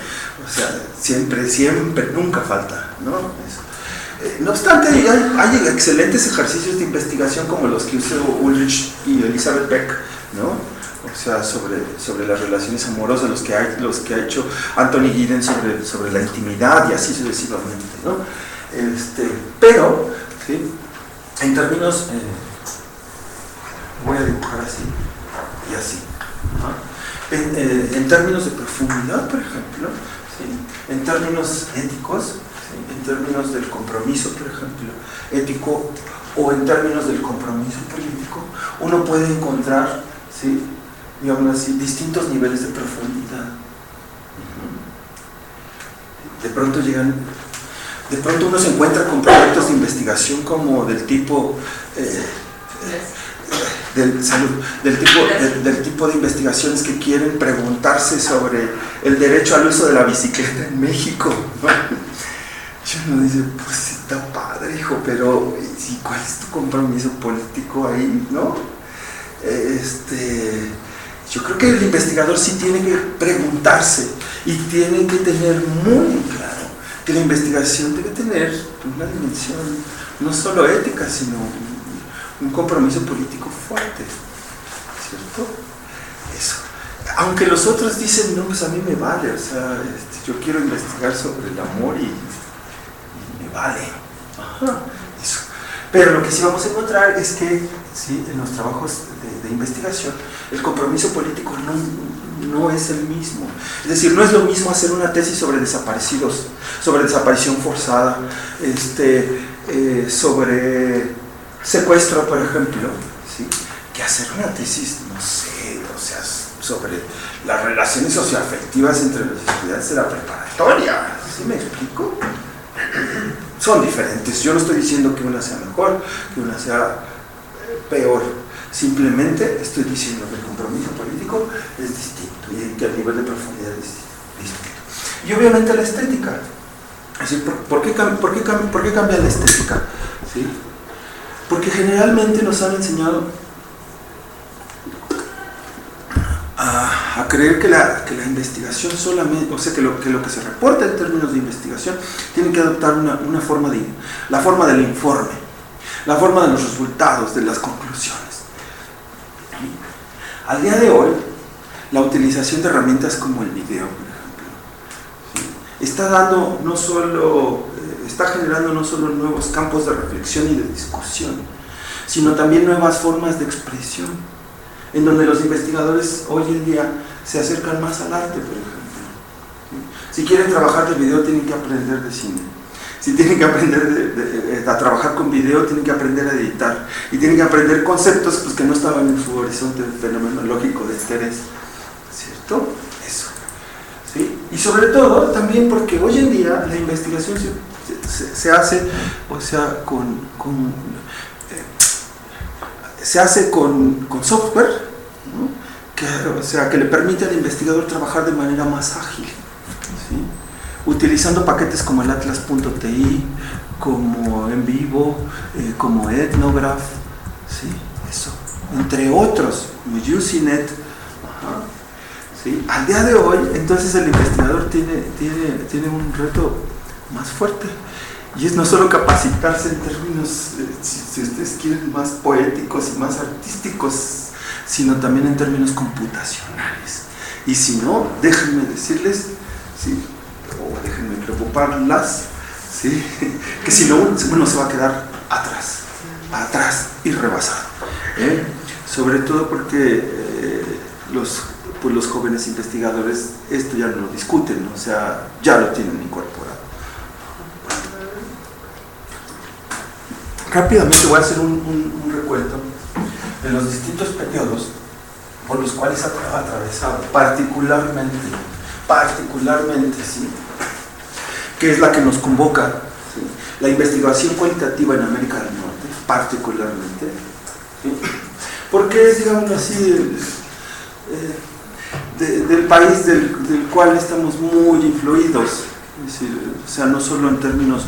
o sea, siempre, nunca falta, ¿no? Eso. No obstante, hay excelentes ejercicios de investigación como los que hizo Ulrich y Elizabeth Beck, ¿no? O sea, sobre las relaciones amorosas, los que ha hecho Anthony Giddens sobre la intimidad y así sucesivamente, ¿no? Pero, ¿sí?, en términos, voy a dibujar así y así, ¿no? En términos de profundidad, por ejemplo, ¿sí?, en términos éticos, en términos del compromiso, por ejemplo, ético, o en términos del compromiso político, uno puede encontrar, ¿sí?, digamos así, distintos niveles de profundidad. De pronto uno se encuentra con proyectos de investigación como del tipo del tipo de investigaciones que quieren preguntarse sobre el derecho al uso de la bicicleta en México, ¿no? Y uno dice, pues está padre, hijo, pero ¿y cuál es tu compromiso político ahí, no? Yo creo que el investigador sí tiene que preguntarse y tiene que tener muy claro que la investigación debe tener una dimensión no solo ética, sino un compromiso político fuerte, ¿cierto? Eso. Aunque los otros dicen, no, pues a mí me vale, o sea, yo quiero investigar sobre el amor y me vale. Ajá, eso. Pero lo que sí vamos a encontrar es que, ¿sí?, en los trabajos de investigación, el compromiso político no es el mismo. Es decir, no es lo mismo hacer una tesis sobre desaparecidos, sobre desaparición forzada, sobre secuestro, por ejemplo, ¿sí?, que hacer una tesis, no sé, o sea, sobre las relaciones socioafectivas entre los estudiantes de la preparatoria. ¿Sí me explico? Son diferentes. Yo no estoy diciendo que una sea mejor, que una sea peor. Simplemente estoy diciendo que el compromiso político es distinto y que el nivel de profundidad es distinto. Y obviamente la estética. Así, ¿por qué cambia la estética? ¿Sí? Porque generalmente nos han enseñado a creer que la investigación solamente, o sea, que lo que se reporta en términos de investigación tiene que adoptar una forma la forma del informe, la forma de los resultados, de las conclusiones. Al día de hoy, la utilización de herramientas como el video, por ejemplo, está generando no solo nuevos campos de reflexión y de discusión, sino también nuevas formas de expresión, en donde los investigadores hoy en día se acercan más al arte, por ejemplo. Si quieren trabajar de video, tienen que aprender de cine. Si tienen que aprender a trabajar con video, tienen que aprender a editar. Y tienen que aprender conceptos pues, que no estaban en su horizonte fenomenológico de interés. ¿Cierto? Eso. ¿Sí? Y sobre todo, también porque hoy en día la investigación se hace, o sea, se hace con software, ¿no? que le permite al investigador trabajar de manera más ágil, ¿sí?, utilizando paquetes como el atlas.ti, como En Vivo, como Ethnograph, ¿sí?, eso, entre otros, como UCNet. ¿Sí? Al día de hoy, entonces el investigador tiene un reto más fuerte. Y es no solo capacitarse en términos, si ustedes quieren, más poéticos y más artísticos, sino también en términos computacionales. Y si no, déjenme decirles, ¿sí?, o déjenme preocuparlas, ¿sí?, que si no, uno se va a quedar atrás y rebasado. Sobre todo porque los jóvenes investigadores esto ya no lo discuten, o sea, ya lo tienen incorporado. Rápidamente voy a hacer un recuento de los distintos periodos por los cuales ha atravesado, particularmente, ¿sí?, que es la que nos convoca, ¿sí?, la investigación cualitativa en América del Norte, particularmente, ¿sí?, porque es, digamos así, del país del cual estamos muy influidos, es decir, o sea, no solo en términos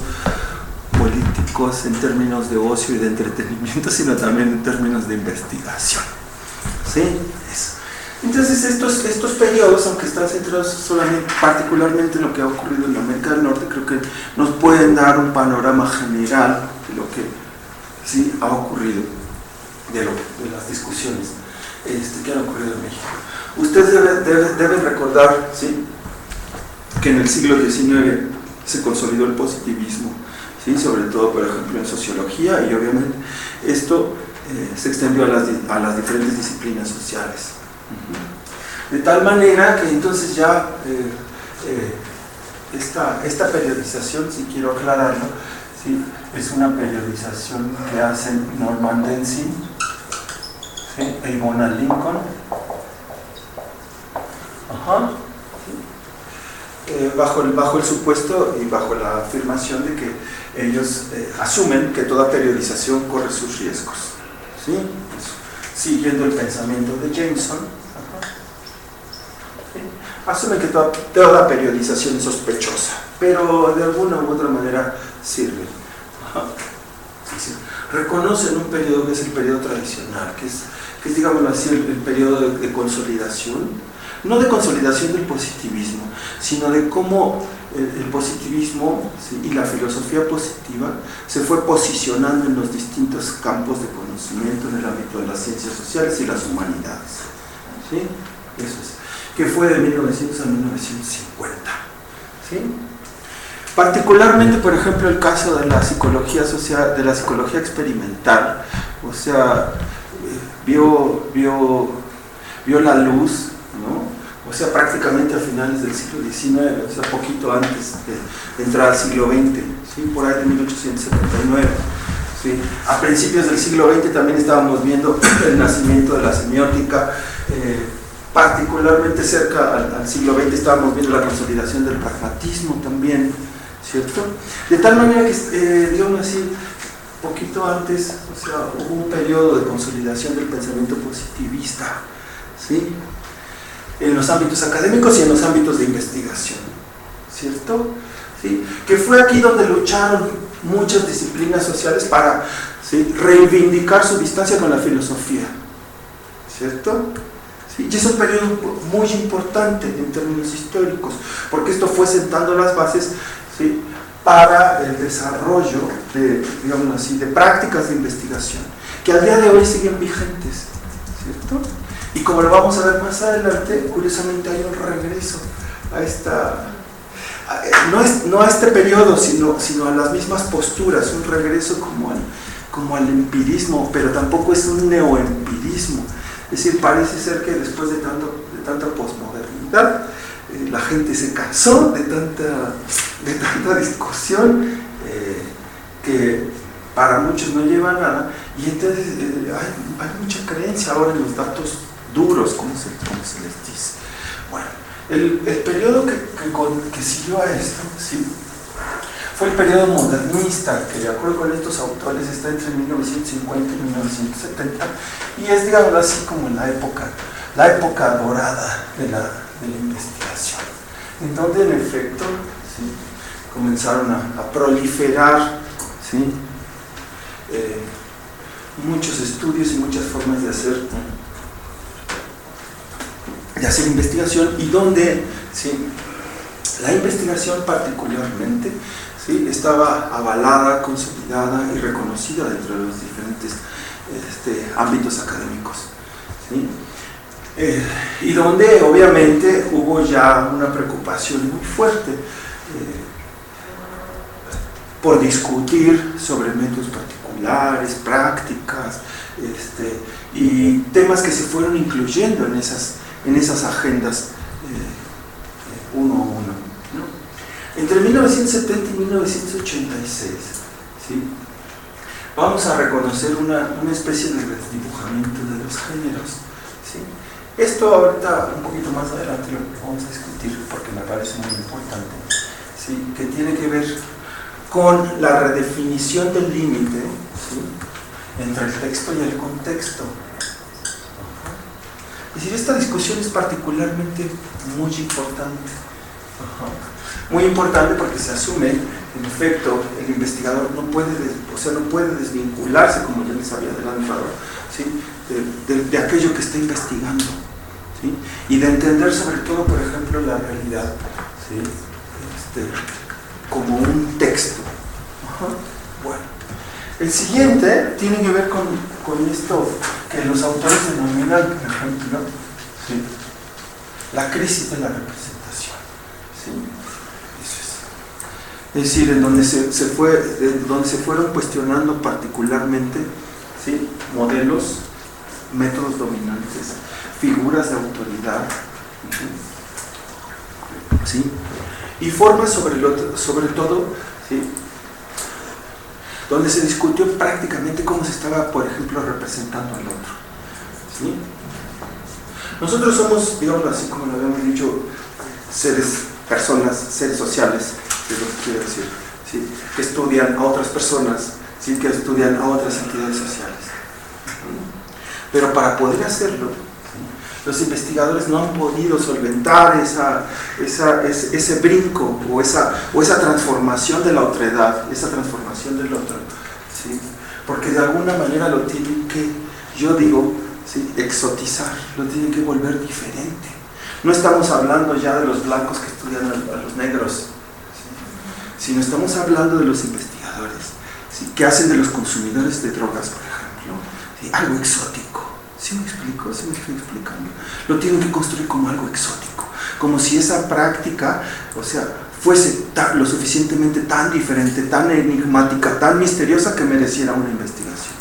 políticos, en términos de ocio y de entretenimiento, sino también en términos de investigación. ¿Sí? Eso. Entonces estos periodos, aunque están centrados solamente, particularmente en lo que ha ocurrido en América del Norte, creo que nos pueden dar un panorama general de lo que sí ha ocurrido, de las discusiones que han ocurrido en México. Ustedes deben recordar, ¿sí?, que en el siglo XIX se consolidó el positivismo, ¿sí?, sobre todo, por ejemplo, en sociología, y obviamente esto se extendió a las diferentes disciplinas sociales. De tal manera que entonces ya esta periodización, si quiero aclararlo, ¿sí?, es una periodización que hacen Norman Denzin, ¿sí?, e Ivona Lincoln. Bajo el supuesto y bajo la afirmación de que ellos asumen que toda periodización corre sus riesgos, ¿sí?, siguiendo el pensamiento de Jameson. ¿Sí?, asumen que toda periodización es sospechosa, pero de alguna u otra manera sirve. Sí. Reconocen un periodo que es el periodo tradicional, que es digámoslo así, el periodo de consolidación, no de consolidación del positivismo, sino de cómo el positivismo, ¿sí?, y la filosofía positiva se fue posicionando en los distintos campos de conocimiento en el ámbito de las ciencias sociales y las humanidades. ¿Sí? Eso es. Que fue de 1900 a 1950. ¿Sí? Particularmente, por ejemplo, el caso de la psicología social, de la psicología experimental, o sea, vio la luz, ¿no? O sea, prácticamente a finales del siglo XIX, o sea, poquito antes de entrar al siglo XX, ¿sí?, por ahí de 1879. ¿Sí? A principios del siglo XX también estábamos viendo el nacimiento de la semiótica, particularmente cerca al siglo XX estábamos viendo la consolidación del pragmatismo también, ¿cierto? De tal manera que, digamos así, poquito antes, o sea, hubo un periodo de consolidación del pensamiento positivista, ¿sí?, en los ámbitos académicos y en los ámbitos de investigación, ¿cierto? ¿Sí? Que fue aquí donde lucharon muchas disciplinas sociales para, ¿sí?, reivindicar su distancia con la filosofía, ¿cierto? ¿Sí? Y es un periodo muy importante en términos históricos, porque esto fue sentando las bases, ¿sí?, para el desarrollo de, digamos así, de prácticas de investigación, que al día de hoy siguen vigentes, ¿cierto? Y como lo vamos a ver más adelante, curiosamente hay un regreso a esta, no a este periodo, sino a las mismas posturas, un regreso como al empirismo, pero tampoco es un neoempirismo. Es decir, parece ser que después de tanta posmodernidad, la gente se cansó de tanta discusión que para muchos no lleva a nada, y entonces hay mucha creencia ahora en los datos duros, como se les dice. Bueno, el periodo que siguió a esto, ¿sí?, fue el periodo modernista, que de acuerdo con estos autores está entre 1950 y 1970, y es, digamos así, como la época dorada de la investigación, en donde en efecto, ¿sí?, comenzaron a proliferar, ¿sí?, muchos estudios y muchas formas de hacer investigación, y donde, ¿sí?, la investigación particularmente, ¿sí?, estaba avalada, consolidada y reconocida dentro de los diferentes ámbitos académicos, ¿sí? Y donde obviamente hubo ya una preocupación muy fuerte por discutir sobre métodos particulares, prácticas, y temas que se fueron incluyendo en esas agendas uno a uno, ¿no? Entre 1970 y 1986, ¿sí?, vamos a reconocer una especie de redibujamiento de los géneros, ¿sí? Esto ahorita, un poquito más adelante, lo vamos a discutir porque me parece muy importante, ¿sí?, que tiene que ver con la redefinición del límite, ¿sí?, entre el texto y el contexto. Es decir, esta discusión es particularmente muy importante. Muy importante porque se asume, en efecto, el investigador no puede desvincularse, como ya les había adelantado, ¿sí?, de aquello que está investigando, ¿sí?, y de entender sobre todo, por ejemplo, la realidad, ¿sí?, como un texto. Bueno, el siguiente tiene que ver con esto que los autores denominan, por ejemplo, ¿sí?, la crisis de la representación, ¿sí? Es decir, en donde se fueron cuestionando particularmente, ¿sí?, modelos, métodos dominantes, figuras de autoridad, ¿sí?, y formas sobre todo, ¿sí?, donde se discutió prácticamente cómo se estaba, por ejemplo, representando al otro, ¿sí? Nosotros somos, digamos así como lo habíamos dicho, seres sociales, es lo que quiero decir, ¿sí?, que estudian a otras personas, ¿sí?, que estudian a otras entidades sociales. Pero para poder hacerlo, ¿sí?, los investigadores no han podido solventar ese brinco o esa transformación de la otredad, esa transformación del otro, ¿sí?, porque de alguna manera lo tienen que, yo digo, ¿sí?, exotizar, lo tienen que volver diferente. No estamos hablando ya de los blancos que estudian a los negros, sino estamos hablando de los investigadores, ¿sí? Que hacen de los consumidores de drogas, por ejemplo, ¿sí? Algo exótico. ¿Sí me explico? ¿Sí me estoy explicando? Lo tienen que construir como algo exótico, como si esa práctica, o sea, fuese lo suficientemente tan diferente, tan enigmática, tan misteriosa que mereciera una investigación.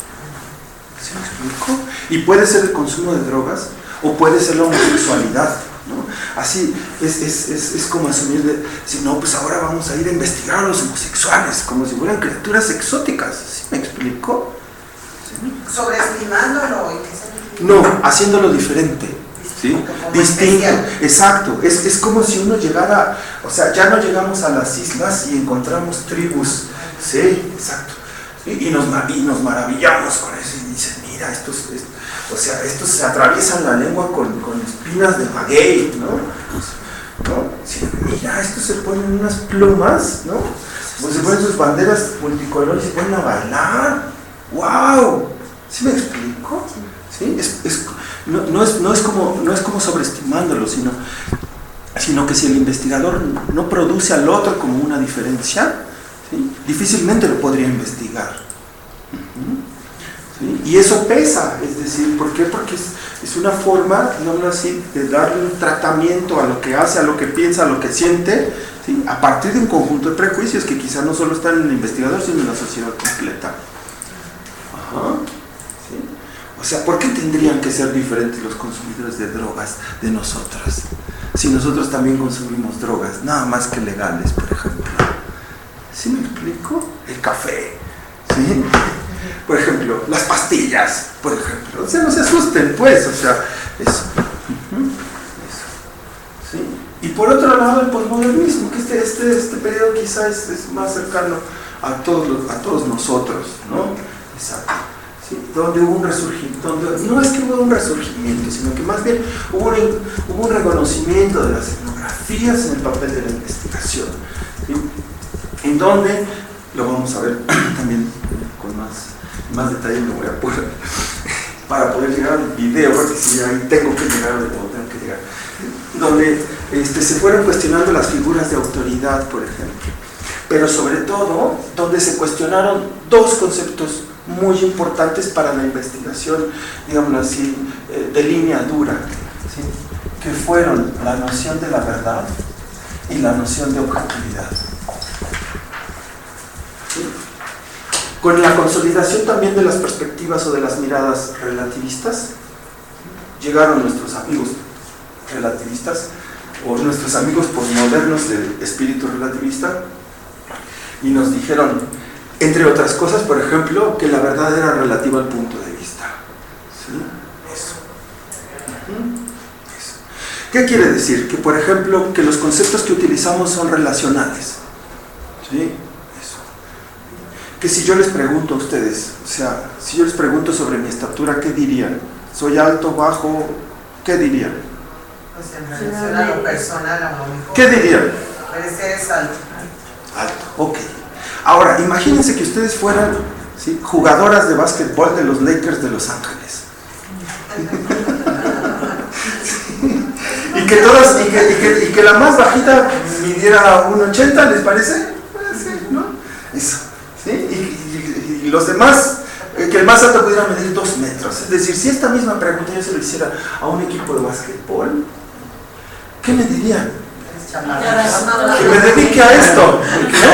¿Sí me explico? Y puede ser el consumo de drogas o puede ser la homosexualidad, ¿no? Así es como asumir si no, pues ahora vamos a ir a investigar a los homosexuales como si fueran criaturas exóticas. ¿Sí me explico? ¿Sí? Sobreestimándolo y que se... No, haciéndolo diferente, ¿sí? Distinto, exacto. Es como si uno llegara, o sea, ya no llegamos a las islas y encontramos tribus, ¿sí? Exacto. Y nos maravillamos con eso y dicen, mira, estos se atraviesan la lengua con espinas de maguey, ¿no? Sí, mira, estos se ponen unas plumas, ¿no? Pues se ponen sus banderas multicolores y se ponen a bailar. ¡Wow! ¿Sí me explico? ¿Sí? No es como sobreestimándolo, sino que si el investigador no produce al otro como una diferencia, ¿sí? Difícilmente lo podría investigar. ¿Sí? Y eso pesa, es decir, ¿por qué? Porque es una forma, digámoslo así, de darle un tratamiento a lo que hace, a lo que piensa, a lo que siente, ¿sí? A partir de un conjunto de prejuicios que quizá no solo están en el investigador, sino en la sociedad completa. Ajá. ¿Sí? O sea, ¿por qué tendrían que ser diferentes los consumidores de drogas de nosotros? Si nosotros también consumimos drogas, nada más que legales, por ejemplo. ¿Sí me explico? El café, ¿sí? Por ejemplo, las pastillas, por ejemplo. O sea, no se asusten, pues, o sea, eso. Eso. ¿Sí? Y por otro lado, el posmodernismo, que este periodo quizá es más cercano a todos nosotros, ¿no? Exacto. ¿Sí? Donde hubo un resurgimiento, no es que hubo un resurgimiento, sino que más bien hubo un reconocimiento de las etnografías en el papel de la investigación, ¿sí? En donde, lo vamos a ver también con más detalle, me voy a apurar para poder llegar al video, porque si ahí tengo que llegar, donde se fueron cuestionando las figuras de autoridad, por ejemplo, pero sobre todo, donde se cuestionaron dos conceptos muy importantes para la investigación, digámoslo así, de línea dura, ¿sí? Que fueron la noción de la verdad y la noción de objetividad. ¿Sí? Con la consolidación también de las perspectivas o de las miradas relativistas, llegaron nuestros amigos relativistas o nuestros amigos posmodernos de espíritu relativista y nos dijeron, entre otras cosas, por ejemplo, que la verdad era relativa al punto de vista. ¿Sí? Eso. Eso. ¿Qué quiere decir? Que, por ejemplo, que los conceptos que utilizamos son relacionales. ¿Sí? Eso. Que si yo les pregunto a ustedes, o sea, si yo les pregunto sobre mi estatura, ¿qué dirían? ¿Soy alto, bajo? ¿Qué dirían? Pues en relación a lo personal, a lo mejor. ¿Qué dirían? Parecer alto. Alto, ok. Ahora, imagínense que ustedes fueran, ¿sí?, jugadoras de básquetbol de los Lakers de Los Ángeles. Y que todas, y que la más bajita midiera 1.80, ¿les parece? Sí, ¿no? Eso. ¿Sí? Y los demás, que el más alto pudiera medir 2 metros. Es decir, si esta misma pregunta yo se lo hiciera a un equipo de básquetbol, ¿qué me dirían? Que me dedique a esto, ¿no?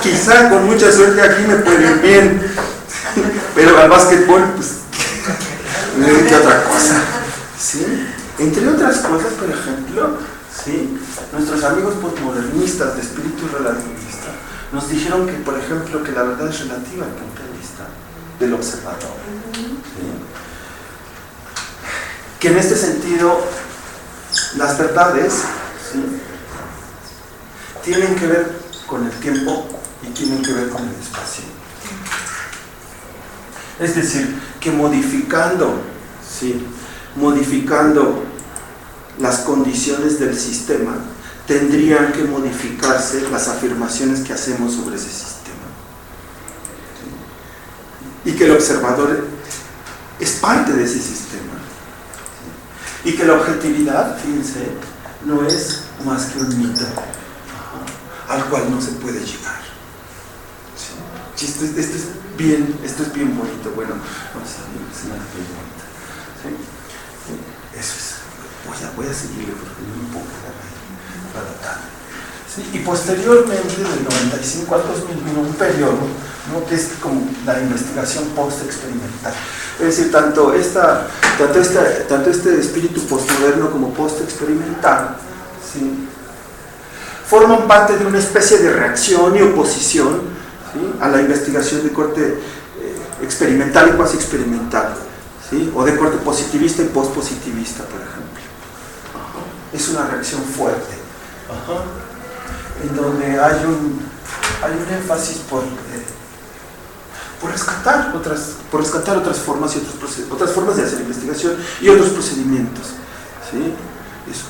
quizá con mucha suerte aquí me puede ir bien, pero al básquetbol pues me dedique a otra cosa, ¿sí? Entre otras cosas, por ejemplo, ¿sí?, nuestros amigos postmodernistas de espíritu relativista nos dijeron que, por ejemplo, que la verdad es relativa al punto de vista del observador, ¿sí? Que en este sentido las verdades, ¿sí?, tienen que ver con el tiempo y tienen que ver con el espacio. Es decir, que modificando las condiciones del sistema, tendrían que modificarse las afirmaciones que hacemos sobre ese sistema. ¿Sí? Y que el observador es parte de ese sistema. Y que la objetividad, fíjense, no es más que un mito. al cual no se puede llegar. ¿Sí? Esto es bien bonito. Bueno, vamos a ver, es una bien bonita. ¿Sí? Eso es. Voy a seguirle porque es un poco para tratar. ¿Sí? Y posteriormente, del 95 al 2000, vino un periodo, ¿no?, que es como la investigación post-experimental. Es decir, tanto este espíritu postmoderno como post-experimental, ¿sí?, forman parte de una especie de reacción y oposición, ¿sí?, a la investigación de corte experimental y cuasi experimental, ¿sí?, o de corte positivista y post-positivista, por ejemplo. Ajá. Es una reacción fuerte. Ajá. En donde hay un énfasis por rescatar otras formas y otras formas de hacer investigación y otros procedimientos, ¿sí?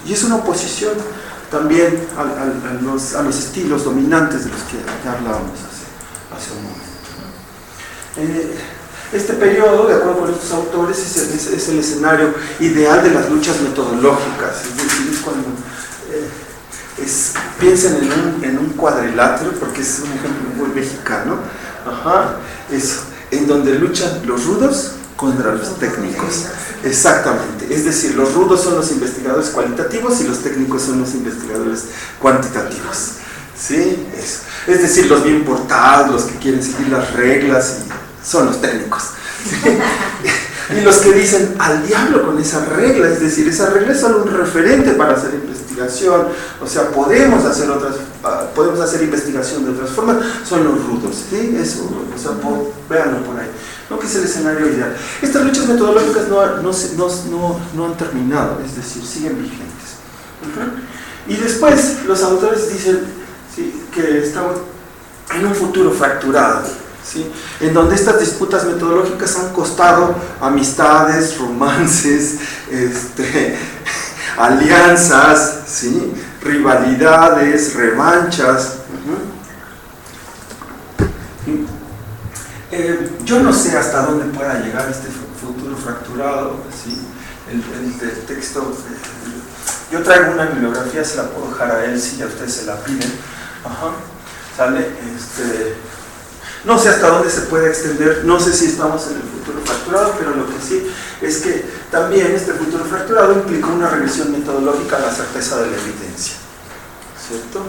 Y es una oposición también a los estilos dominantes de los que ya hablábamos hace un momento. Este periodo, de acuerdo con estos autores, es el escenario ideal de las luchas metodológicas, es decir, es cuando piensen en un cuadrilátero, porque es un ejemplo muy mexicano, en donde luchan los rudos contra los técnicos. Exactamente, es decir, los rudos son los investigadores cualitativos y los técnicos son los investigadores cuantitativos. ¿Sí? Es decir, los bien portados, los que quieren seguir las reglas, son los técnicos. ¿Sí? Y los que dicen al diablo con esa regla, es decir, esa regla es solo un referente para hacer investigación, o sea, podemos hacer investigación de otras formas, son los rudos, ¿sí? Eso, o sea, véanlo por ahí, ¿no?, que es el escenario ideal. Estas luchas metodológicas no han terminado, es decir, siguen vigentes. Y después los autores dicen, ¿sí?, que estamos en un futuro fracturado, ¿sí?, en donde estas disputas metodológicas han costado amistades, romances, alianzas, ¿sí?, rivalidades, revanchas. Yo no sé hasta dónde pueda llegar este futuro fracturado, ¿sí? El texto, yo traigo una bibliografía, se la puedo dejar a él si ya ustedes se la piden. ¿Sale? No sé hasta dónde se puede extender, no sé si estamos en el futuro fracturado, pero lo que sí es que también este futuro fracturado implica una regresión metodológica a la certeza de la evidencia, ¿cierto?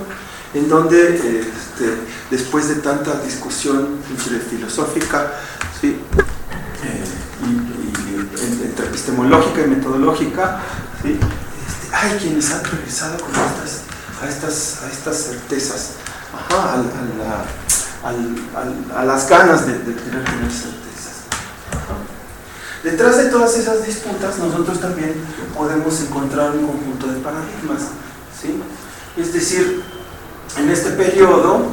En donde después de tanta discusión filosófica, ¿sí?, entre epistemológica y metodológica, ¿sí?, hay quienes han regresado con a estas certezas, a las ganas de querer tener certezas. Detrás de todas esas disputas, nosotros también podemos encontrar un conjunto de paradigmas, ¿sí? Es decir, en este periodo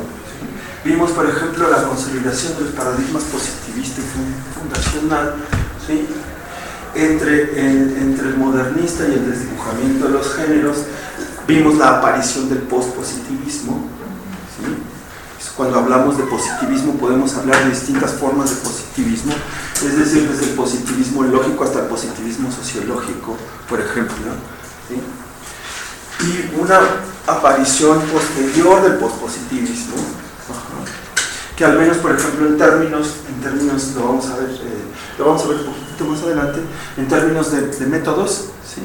vimos, por ejemplo, la consolidación de los paradigmas positivista y fundacional, ¿sí?, entre el modernista y el desdibujamiento de los géneros. Vimos la aparición del pospositivismo, ¿sí? Cuando hablamos de positivismo podemos hablar de distintas formas de positivismo, es decir, desde el positivismo lógico hasta el positivismo sociológico, por ejemplo, ¿sí? Y una aparición posterior del pospositivismo, que al menos, por ejemplo, en términos lo vamos a ver un poquito más adelante, en términos de métodos, ¿sí?,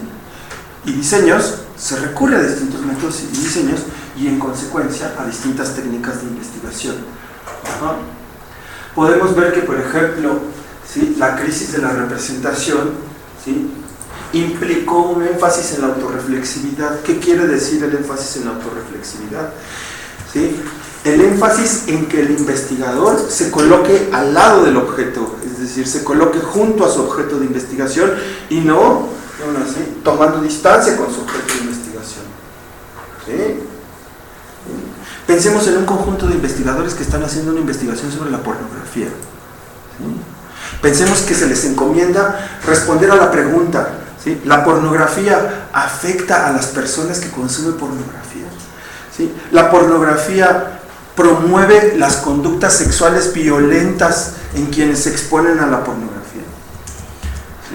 y diseños, se recurre a distintos métodos y diseños y en consecuencia a distintas técnicas de investigación. Podemos ver que, por ejemplo, ¿sí?, la crisis de la representación, ¿sí?, implicó un énfasis en la autorreflexividad. ¿Qué quiere decir el énfasis en la autorreflexividad? ¿Sí? El énfasis en que el investigador se coloque al lado del objeto, es decir, se coloque junto a su objeto de investigación y no, así, tomando distancia con su objeto de investigación. ¿Sí? Pensemos en un conjunto de investigadores que están haciendo una investigación sobre la pornografía. ¿Sí? Pensemos que se les encomienda responder a la pregunta, ¿sí?, ¿la pornografía afecta a las personas que consumen pornografía? ¿Sí? ¿La pornografía promueve las conductas sexuales violentas en quienes se exponen a la pornografía? ¿Sí?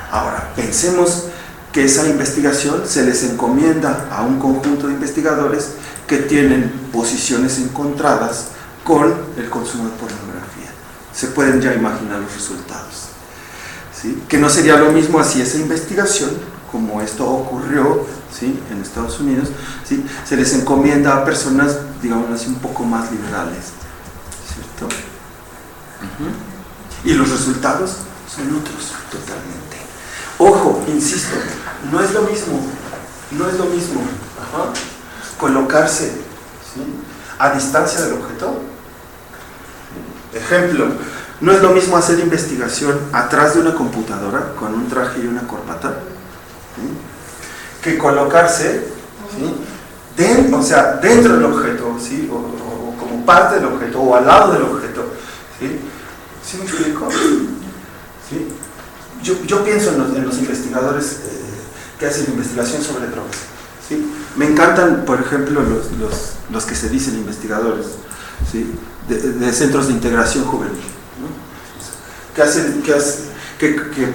Ahora, pensemos que esa investigación se les encomienda a un conjunto de investigadores que tienen posiciones encontradas con el consumo de pornografía. Se pueden ya imaginar los resultados, ¿sí? Que no sería lo mismo así esa investigación, como esto ocurrió, ¿sí?, en Estados Unidos, ¿sí?, se les encomienda a personas, digamos así, un poco más liberales, ¿cierto? Y los resultados son otros totalmente. Ojo, insisto, no es lo mismo colocarse, ¿sí?, a distancia del objeto. Ejemplo, no es lo mismo hacer investigación atrás de una computadora con un traje y una corbata, ¿sí?, que colocarse, ¿sí?, dentro del objeto, ¿sí?, o como parte del objeto o al lado del objeto, ¿sí? ¿Sí me explico? ¿Sí? Yo pienso en los investigadores que hacen investigación sobre drogas, ¿sí? Me encantan, por ejemplo, los que se dicen investigadores, ¿sí?, de centros de integración juvenil, ¿no?, que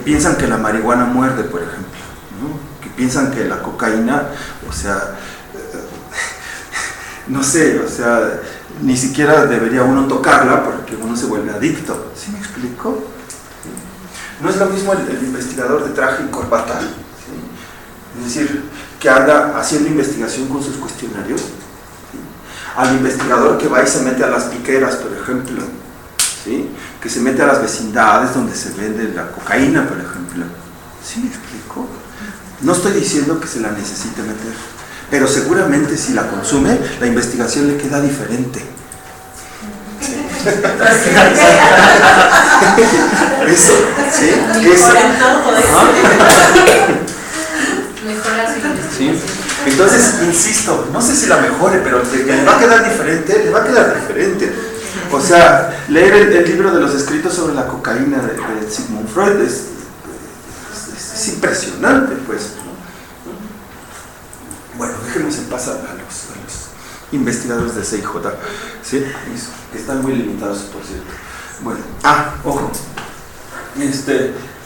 piensan que la marihuana muerde, por ejemplo, ¿no?, que piensan que la cocaína, o sea, no sé, o sea, ni siquiera debería uno tocarla porque uno se vuelve adicto. ¿Sí me explico? ¿Sí? No es lo mismo el investigador de traje y corbata, ¿sí?, es decir, que anda haciendo investigación con sus cuestionarios, ¿sí?, al investigador que va y se mete a las piqueras, por ejemplo, ¿sí?, que se mete a las vecindades donde se vende la cocaína, por ejemplo. ¿Sí me explico? No estoy diciendo que se la necesite meter, pero seguramente si la consume, la investigación le queda diferente. ¿Sí? Eso, ¿sí? Mejoran todo eso. ¿Ah? Mejora su investigación. ¿Sí? Entonces, insisto, no sé si la mejore, pero de que le va a quedar diferente, le va a quedar diferente. O sea, leer el libro de los escritos sobre la cocaína de Sigmund Freud es impresionante, pues, ¿no? Bueno, dejemos en paz a los investigadores de CIJ, ¿sí?, que están muy limitados, por cierto. Bueno, ojo,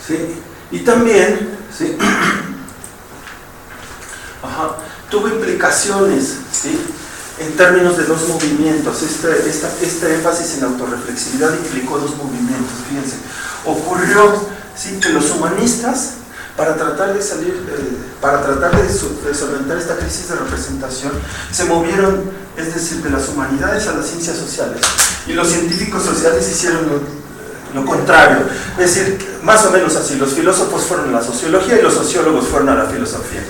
¿sí?, y también, ¿sí?, tuvo implicaciones, ¿sí?, en términos de dos movimientos. Este énfasis en autorreflexividad implicó dos movimientos. Fíjense, ocurrió, ¿sí?, que los humanistas, para tratar de solventar esta crisis de representación, se movieron, es decir, de las humanidades a las ciencias sociales, y los científicos sociales hicieron lo contrario, es decir, más o menos así. Los filósofos fueron a la sociología y los sociólogos fueron a la filosofía.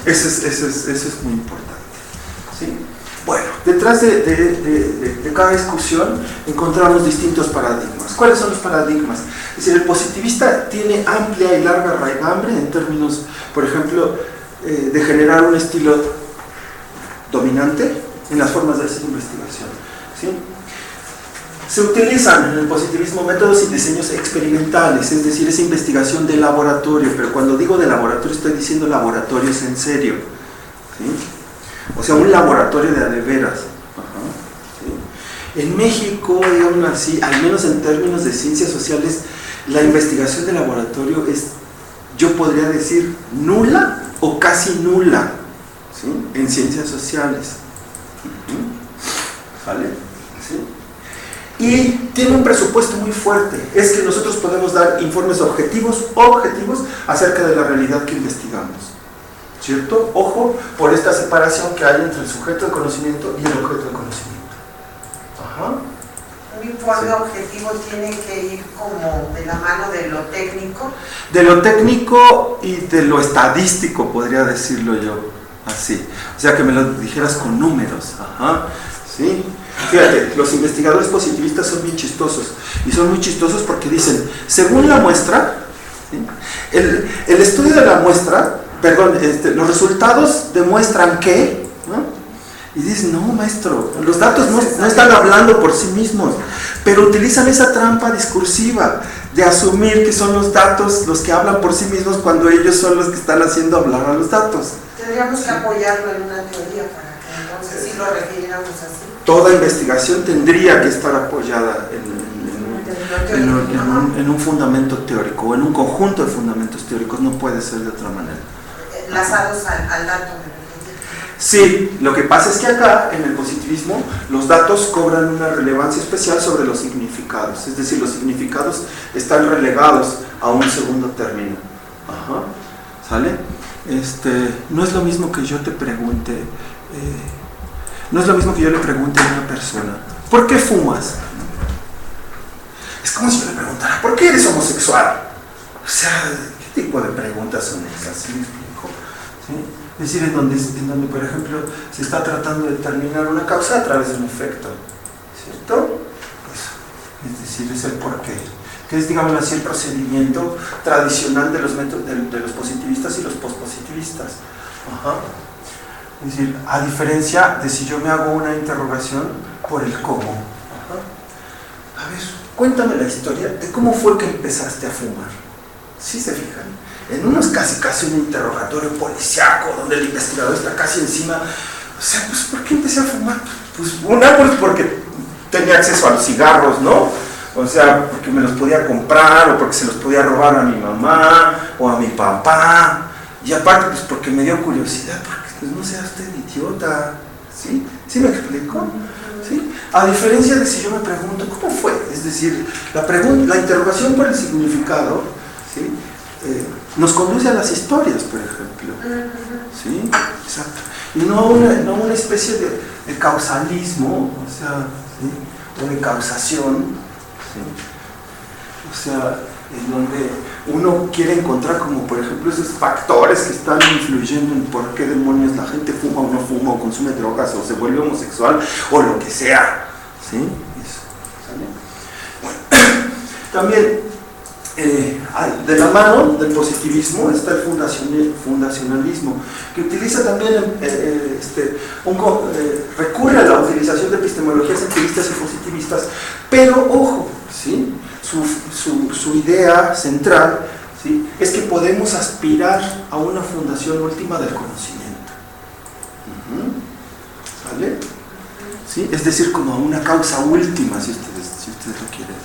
Eso es muy importante, ¿sí? Bueno, detrás de cada discusión encontramos distintos paradigmas. ¿Cuáles son los paradigmas? Es decir, el positivista tiene amplia y larga raigambre en términos, por ejemplo, de generar un estilo dominante en las formas de hacer investigación, ¿sí? Se utilizan en el positivismo métodos y diseños experimentales, es decir, esa investigación de laboratorio, pero cuando digo de laboratorio estoy diciendo laboratorios en serio, ¿sí? O sea, un laboratorio de adeveras. ¿Sí? En México, digamos así, al menos en términos de ciencias sociales, la investigación de laboratorio es, yo podría decir, nula o casi nula, ¿sí?, en ciencias sociales. ¿Vale? ¿Sí? Y tiene un presupuesto muy fuerte, es que nosotros podemos dar informes objetivos acerca de la realidad que investigamos, ¿cierto? Ojo por esta separación que hay entre el sujeto de conocimiento y el objeto de conocimiento. Un informe objetivo tiene que ir como de la mano de lo técnico. De lo técnico y de lo estadístico, podría decirlo yo, así. O sea, que me lo dijeras con números, ¿sí? Fíjate, los investigadores positivistas son bien chistosos, y son muy chistosos porque dicen, según la muestra, ¿sí?, el estudio de la muestra, los resultados demuestran que, ¿no? Y dicen, no, maestro, los datos no están hablando por sí mismos, pero utilizan esa trampa discursiva de asumir que son los datos los que hablan por sí mismos cuando ellos son los que están haciendo hablar a los datos. Tendríamos que apoyarlo en una teoría para que entonces sí lo refiriéramos así. Toda investigación tendría que estar apoyada en un fundamento teórico o en un conjunto de fundamentos teóricos, no puede ser de otra manera. Enlazados al dato. Sí, lo que pasa es que acá, en el positivismo, los datos cobran una relevancia especial sobre los significados. Es decir, los significados están relegados a un segundo término. Ajá. ¿Sale? No es lo mismo que yo te pregunte, no es lo mismo que yo le pregunte a una persona, ¿por qué fumas? Es como si yo le preguntara, ¿por qué eres homosexual? O sea, ¿qué tipo de preguntas son esas? ¿Sí me explico? ¿Sí? Es decir, en donde, por ejemplo, se está tratando de determinar una causa a través de un efecto, ¿cierto? Pues, es decir, es el porqué, que es, digamos así, el procedimiento tradicional de los métodos de los positivistas y los pospositivistas. Ajá. Es decir, a diferencia de si yo me hago una interrogación por el cómo. Ajá. A ver, cuéntame la historia de cómo fue que empezaste a fumar. ¿Sí se fijan? En uno es casi un interrogatorio policiaco, donde el investigador está casi encima. O sea, pues, ¿por qué empecé a fumar? Pues, pues porque tenía acceso a los cigarros, ¿no? O sea, porque me los podía comprar, o porque se los podía robar a mi mamá, o a mi papá. Y aparte, pues, porque me dio curiosidad, porque, pues, no sea usted idiota, ¿sí? ¿Sí me explico? ¿Sí? A diferencia de si yo me pregunto, ¿cómo fue? Es decir, la interrogación por el significado, ¿sí? Nos conduce a las historias, por ejemplo. ¿Sí? Exacto. Y no una especie de causalismo, o sea, ¿sí? O de causación, ¿sí? O sea, en donde uno quiere encontrar como, por ejemplo, esos factores que están influyendo en por qué demonios la gente fuma o no fuma, o consume drogas, o se vuelve homosexual, o lo que sea. ¿Sí? Eso. ¿Sale? Bueno, también de la mano del positivismo está el fundacionalismo, que utiliza también recurre a la utilización de epistemologías empiristas y positivistas, pero ojo, ¿sí? Su idea central, ¿sí? Es que podemos aspirar a una fundación última del conocimiento. ¿Vale? ¿Sí? Es decir, como a una causa última, si ustedes lo quieren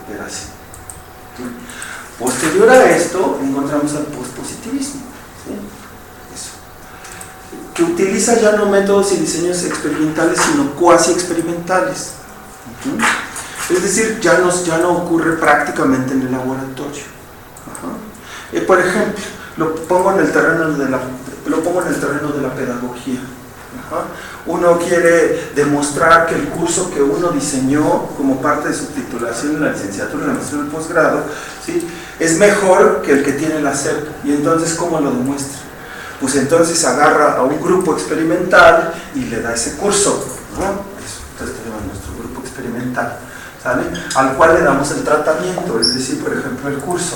ver así. ¿Sí? Posterior a esto encontramos al pospositivismo, ¿sí? Eso. Que utiliza ya no métodos y diseños experimentales, sino cuasi experimentales. Es decir, ya no ocurre prácticamente en el laboratorio. Ajá. Por ejemplo, lo pongo en el terreno de la pedagogía. Ajá. Uno quiere demostrar que el curso que uno diseñó como parte de su titulación en la licenciatura, en la maestría y el posgrado, ¿sí? Es mejor que el que tiene la SEP. Y entonces, ¿cómo lo demuestra? Pues entonces agarra a un grupo experimental y le da ese curso, ¿no? Entonces tenemos nuestro grupo experimental, ¿sale? Al cual le damos el tratamiento, es decir, por ejemplo, el curso.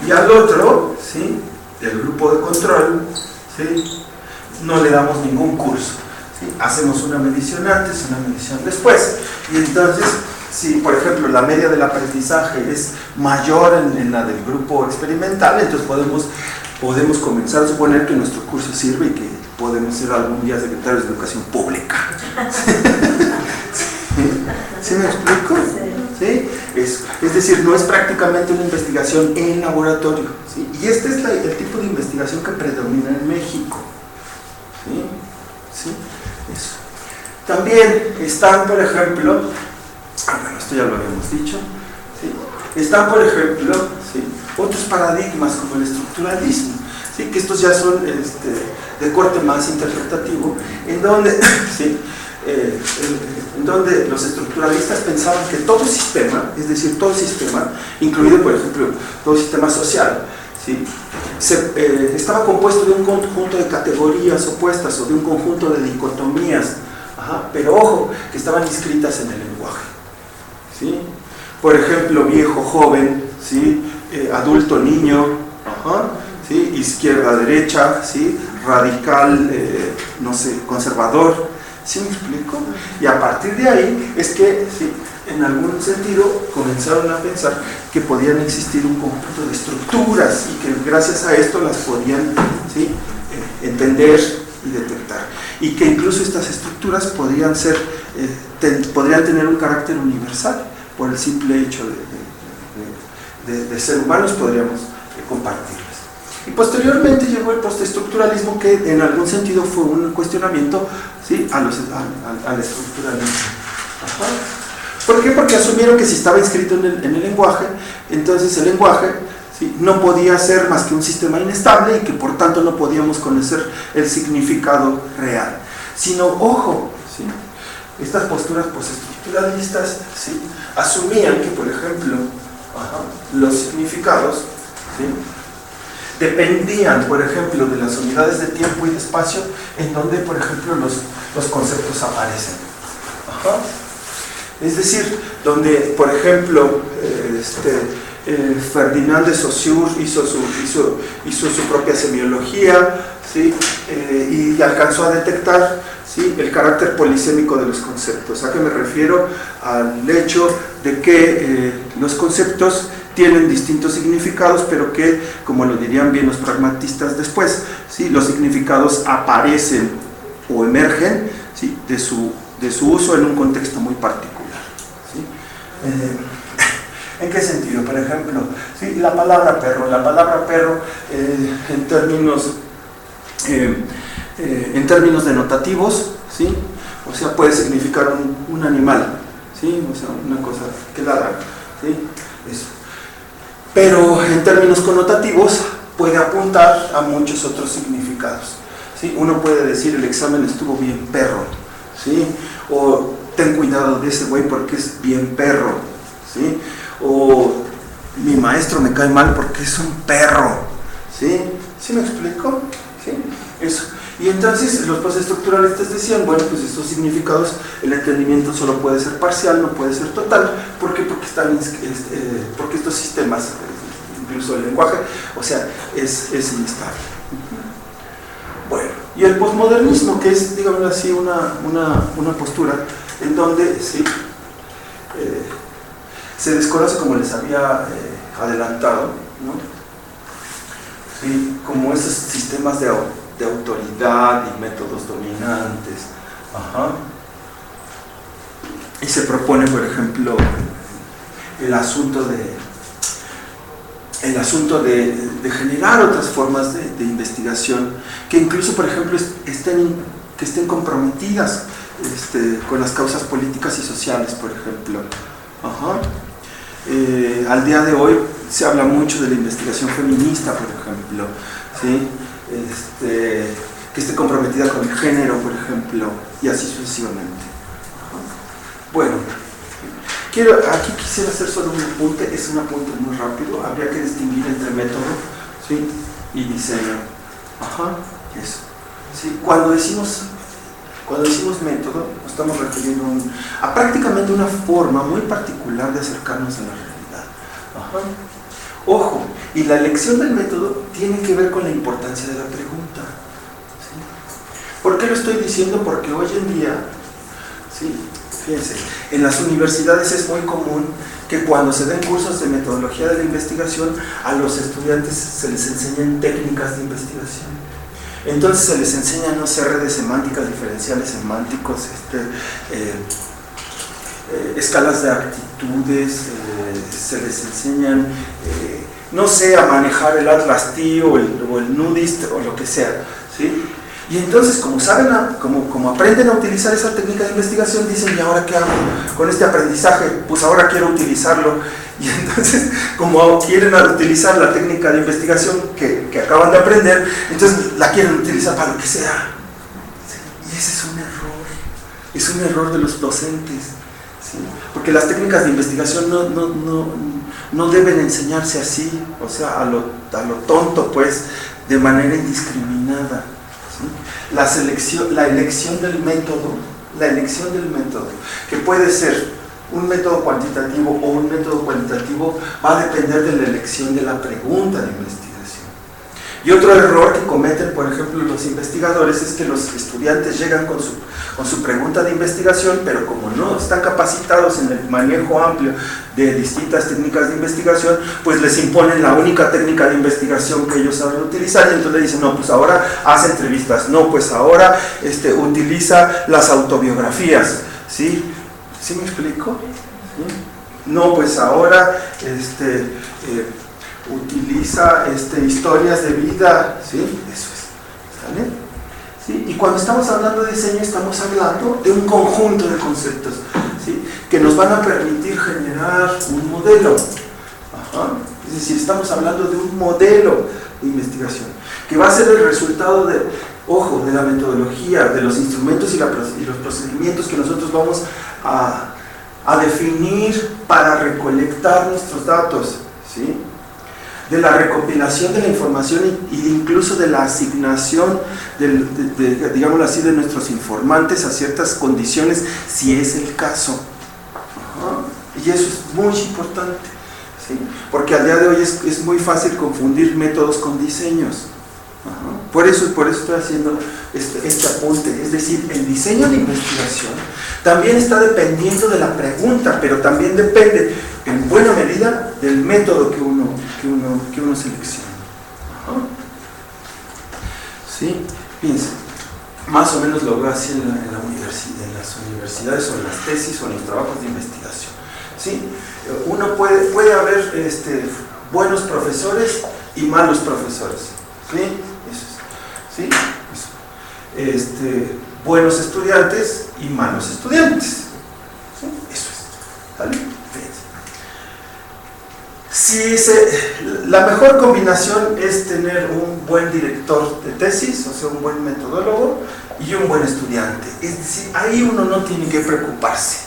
Y al otro, ¿sí? Del grupo de control, ¿sí? No le damos ningún curso. ¿Sí? Hacemos una medición antes, una medición después. Y entonces, si por ejemplo la media del aprendizaje es mayor en la del grupo experimental, entonces podemos comenzar a suponer que nuestro curso sirve y que podemos ser algún día secretarios de educación pública. ¿Sí me explico? ¿Sí? Es decir, no es prácticamente una investigación en laboratorio, ¿sí? Y este es el tipo de investigación que predomina en México. ¿Sí? ¿Sí? Eso. También están, por ejemplo, bueno, esto ya lo habíamos dicho, ¿sí? Están, por ejemplo, ¿sí? Otros paradigmas como el estructuralismo, ¿sí? Que estos ya son de corte más interpretativo, en donde, ¿sí? En donde los estructuralistas pensaban que todo sistema, es decir, todo sistema, incluido, por ejemplo, todo sistema social, ¿sí? Estaba compuesto de un conjunto de categorías opuestas o de un conjunto de dicotomías, ajá, pero ojo, que estaban inscritas en el lenguaje, ¿sí? Por ejemplo, viejo, joven, ¿sí? Adulto, niño, ajá, ¿sí? Izquierda, derecha, ¿sí? Radical, no sé, conservador. ¿Sí me explico? Y a partir de ahí es que, ¿sí? En algún sentido comenzaron a pensar que podían existir un conjunto de estructuras y que gracias a esto las podían, ¿sí? Entender y detectar. Y que incluso estas estructuras podrían tener un carácter universal por el simple hecho de ser humanos, podríamos compartirlas. Y posteriormente llegó el postestructuralismo, que en algún sentido fue un cuestionamiento, ¿sí?, al estructuralismo. Ajá. ¿Por qué? Porque asumieron que si estaba inscrito en el lenguaje, entonces el lenguaje, ¿sí?, no podía ser más que un sistema inestable y que por tanto no podíamos conocer el significado real. Sino, ojo, ¿sí?, estas posturas postestructuralistas, ¿sí?, asumían que, por ejemplo, los significados, ¿sí?, dependían, por ejemplo, de las unidades de tiempo y de espacio en donde, por ejemplo, los conceptos aparecen. Ajá. Es decir, donde, por ejemplo, Ferdinand de Saussure hizo su propia semiología, ¿sí?, y alcanzó a detectar, ¿sí?, el carácter polisémico de los conceptos. ¿A qué me refiero? Al hecho de que los conceptos tienen distintos significados, pero que, como lo dirían bien los pragmatistas después, ¿sí?, los significados aparecen o emergen, ¿sí?, de su uso en un contexto muy particular, ¿sí? ¿En qué sentido? Por ejemplo, ¿sí?, la palabra perro en términos denotativos, ¿sí?, o sea, puede significar un animal, ¿sí?, o sea, una cosa que ladra, ¿sí?, eso. Pero en términos connotativos puede apuntar a muchos otros significados, ¿sí? Uno puede decir: el examen estuvo bien perro, ¿sí?, o ten cuidado de ese güey porque es bien perro, ¿sí?, o mi maestro me cae mal porque es un perro, ¿sí? ¿Sí me explico? ¿Sí? Eso. Y entonces los postestructuralistas decían: bueno, pues estos significados, el entendimiento solo puede ser parcial, no puede ser total. ¿Por qué? Porque estos sistemas, incluso el lenguaje, o sea, es inestable. Bueno, y el posmodernismo, que es, digamos así, una postura en donde, ¿sí?, se desconoce, como les había adelantado, ¿no?, ¿sí?, como esos sistemas de autoridad y métodos dominantes. Ajá. Y se propone, por ejemplo, el asunto de generar otras formas de investigación que incluso, por ejemplo, estén comprometidas con las causas políticas y sociales, por ejemplo. Ajá. Al día de hoy se habla mucho de la investigación feminista, por ejemplo, ¿sí?, que esté comprometida con el género, por ejemplo, y así sucesivamente. Bueno, aquí quisiera hacer solo un apunte, es un apunte muy rápido. Habría que distinguir entre método, ¿sí?, y diseño. Ajá, eso. ¿Sí? Cuando decimos método, nos estamos refiriendo a prácticamente una forma muy particular de acercarnos a la realidad. Ajá. Ojo, y la elección del método tiene que ver con la importancia de la pregunta, ¿sí? ¿Por qué lo estoy diciendo? Porque hoy en día, ¿sí?, fíjense, en las universidades es muy común que cuando se den cursos de metodología de la investigación, a los estudiantes se les enseñan técnicas de investigación. Entonces se les enseña, no sé, redes semánticas, diferenciales semánticos, escalas de actitudes, se les enseñan, no sé, a manejar el Atlas T o el Nudist o lo que sea, ¿sí? Y entonces, como saben, como aprenden a utilizar esa técnica de investigación, dicen: ¿y ahora qué hago con este aprendizaje? Pues ahora quiero utilizarlo. Y entonces, como quieren utilizar la técnica de investigación que acaban de aprender, entonces la quieren utilizar para lo que sea. Y ese es un error de los docentes, ¿sí? Porque las técnicas de investigación no deben enseñarse así, o sea, a lo tonto, pues, de manera indiscriminada. ¿Sí? La elección del método, que puede ser un método cuantitativo o un método cualitativo, va a depender de la elección de la pregunta de investigación. Y otro error que cometen, por ejemplo, los investigadores es que los estudiantes llegan con su pregunta de investigación, pero como no están capacitados en el manejo amplio de distintas técnicas de investigación, pues les imponen la única técnica de investigación que ellos saben utilizar, y entonces le dicen: no, pues ahora haz entrevistas, no, pues ahora utiliza las autobiografías, ¿sí? ¿Sí me explico? ¿Sí? No, pues ahora utiliza historias de vida, ¿sí? Eso es, ¿sale? ¿Sí? Y cuando estamos hablando de diseño estamos hablando de un conjunto de conceptos, ¿sí? Que nos van a permitir generar un modelo. Ajá. Es decir, estamos hablando de un modelo de investigación que va a ser el resultado de, ojo, de la metodología, de los instrumentos y los procedimientos que nosotros vamos a definir para recolectar nuestros datos, ¿sí? De la recopilación de la información e incluso de la asignación digámoslo así, de nuestros informantes a ciertas condiciones, si es el caso. Ajá. Y eso es muy importante, ¿sí? Porque al día de hoy es muy fácil confundir métodos con diseños. Ajá. Por eso estoy haciendo este apunte. Es decir, el diseño de investigación también está dependiendo de la pregunta, pero también depende en buena medida del método que uno selecciona. Ajá. ¿Sí? Fíjense, más o menos lo veo así en las universidades o en las tesis o en los trabajos de investigación. ¿Sí? Uno puede haber buenos profesores y malos profesores. ¿Sí? Eso es. ¿Sí? Eso. Buenos estudiantes y malos estudiantes. ¿Sí? Eso es. ¿Sale? Si la mejor combinación es tener un buen director de tesis, o sea, un buen metodólogo y un buen estudiante. Es decir, ahí uno no tiene que preocuparse.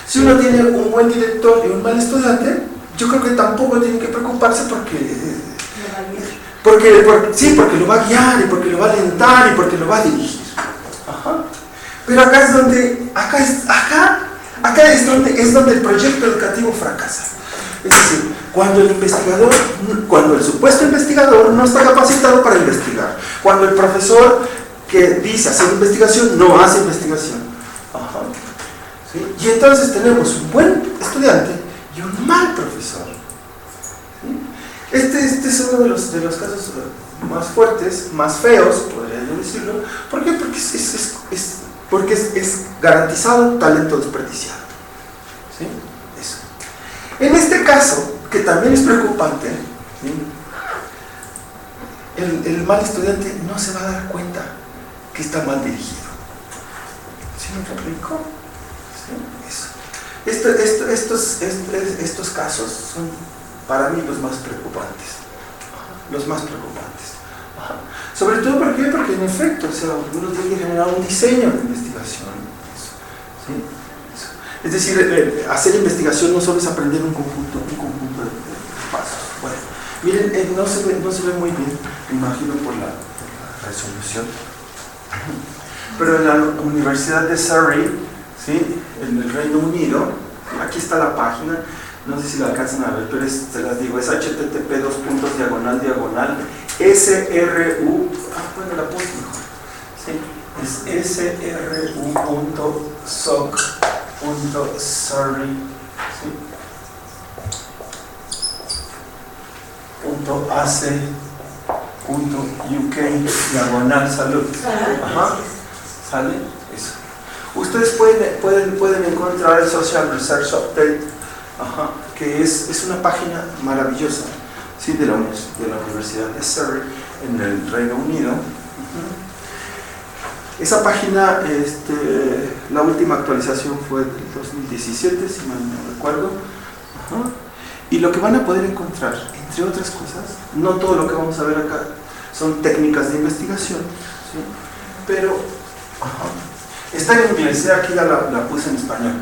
Si uno tiene un buen director y un mal estudiante, yo creo que tampoco tiene que preocuparse porque lo va a guiar y porque lo va a alentar y porque lo va a dirigir. Ajá. Pero acá es donde el proyecto educativo fracasa. Es decir, cuando el supuesto investigador no está capacitado para investigar, cuando el profesor que dice hacer investigación no hace investigación. Ajá. ¿Sí? Y entonces tenemos un buen estudiante y un mal profesor. ¿Sí? Este es uno de los casos más fuertes, más feos, podría yo decirlo. ¿Por qué? Porque es garantizado talento desperdiciado. ¿Sí? Eso. En este caso, que también es preocupante, ¿sí? el mal estudiante no se va a dar cuenta que está mal dirigido. ¿Sí me explico? ¿Sí? Eso. Estos casos son para mí los más preocupantes. Los más preocupantes. Ajá. Sobre todo porque en efecto, o sea, uno tiene que generar un diseño de investigación. Eso. ¿Sí? Eso. Es decir, hacer investigación no solo es aprender un conjunto de pasos. Bueno, miren, no se ve muy bien, me imagino por la resolución. Pero en la Universidad de Surrey, ¿sí? En el Reino Unido, aquí está la página, no sé si la alcanzan a ver, pero se las digo, es http:// SRU, bueno, la puse mejor, ¿sí? Es sru.soc.surrey, ¿sí? .ac.uk /salud. Ajá. ¿Sale? Eso. Ustedes pueden encontrar el Social Research Update, ajá, que es una página maravillosa, ¿sí? de la Universidad de Surrey en el Reino Unido. Esa página, la última actualización fue del 2017, si mal no recuerdo. Ajá. Y lo que van a poder encontrar, entre otras cosas, no todo lo que vamos a ver acá son técnicas de investigación, ¿sí? Pero ajá, está en inglés, aquí ya la puse en español,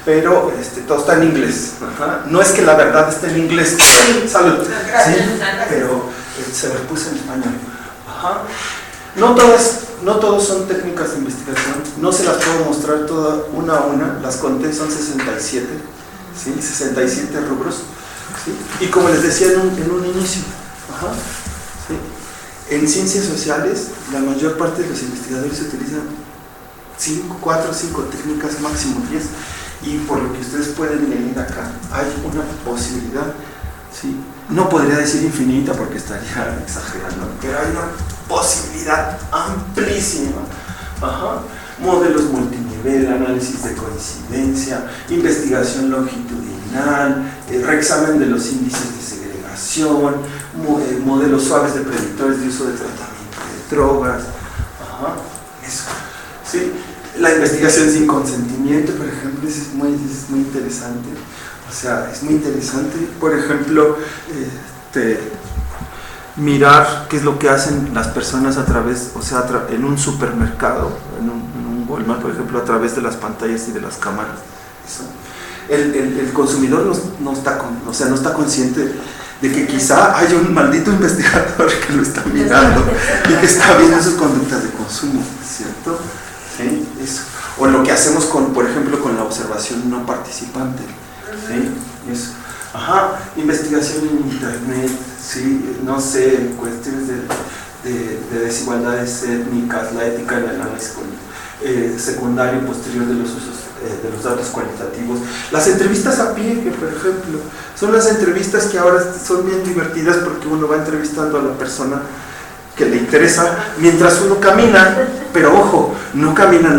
pero todo está en inglés. Ajá. No es que la verdad esté en inglés, salud, ¿sí? Pero se las puse en español. Ajá. No todos son técnicas de investigación, no se las puedo mostrar todas una a una, las conté, son 67, ¿sí? 67 rubros. ¿Sí? Y como les decía en un inicio, ajá, ¿sí? En ciencias sociales la mayor parte de los investigadores utilizan 4 o 5 técnicas, máximo 10, y por lo que ustedes pueden leer acá hay una posibilidad, ¿sí? No podría decir infinita porque estaría exagerando, pero hay una posibilidad amplísima. Ajá. Modelos multinivel, análisis de coincidencia, investigación longitudinal, reexamen de los índices de segregación, adicción, modelos suaves de predictores de uso de tratamiento de drogas. Ajá, eso. ¿Sí? La investigación sin consentimiento, por ejemplo, es muy interesante. O sea, es muy interesante, por ejemplo, mirar qué es lo que hacen las personas a través, o sea, en un supermercado, en un Walmart, por ejemplo, a través de las pantallas y de las cámaras. Eso. El consumidor no está consciente de que quizá hay un maldito investigador que lo está mirando y que está viendo sus conductas de consumo, ¿cierto? ¿Sí? Eso. O lo que hacemos por ejemplo, con la observación no participante. ¿Sí? Eso. Ajá, investigación en internet, ¿sí? No sé, cuestiones de desigualdades étnicas, la ética en el análisis secundario y posterior de los usos de los datos cualitativos. Las entrevistas a pie, que por ejemplo, son las entrevistas que ahora son bien divertidas porque uno va entrevistando a la persona que le interesa mientras uno camina, pero ojo, no camina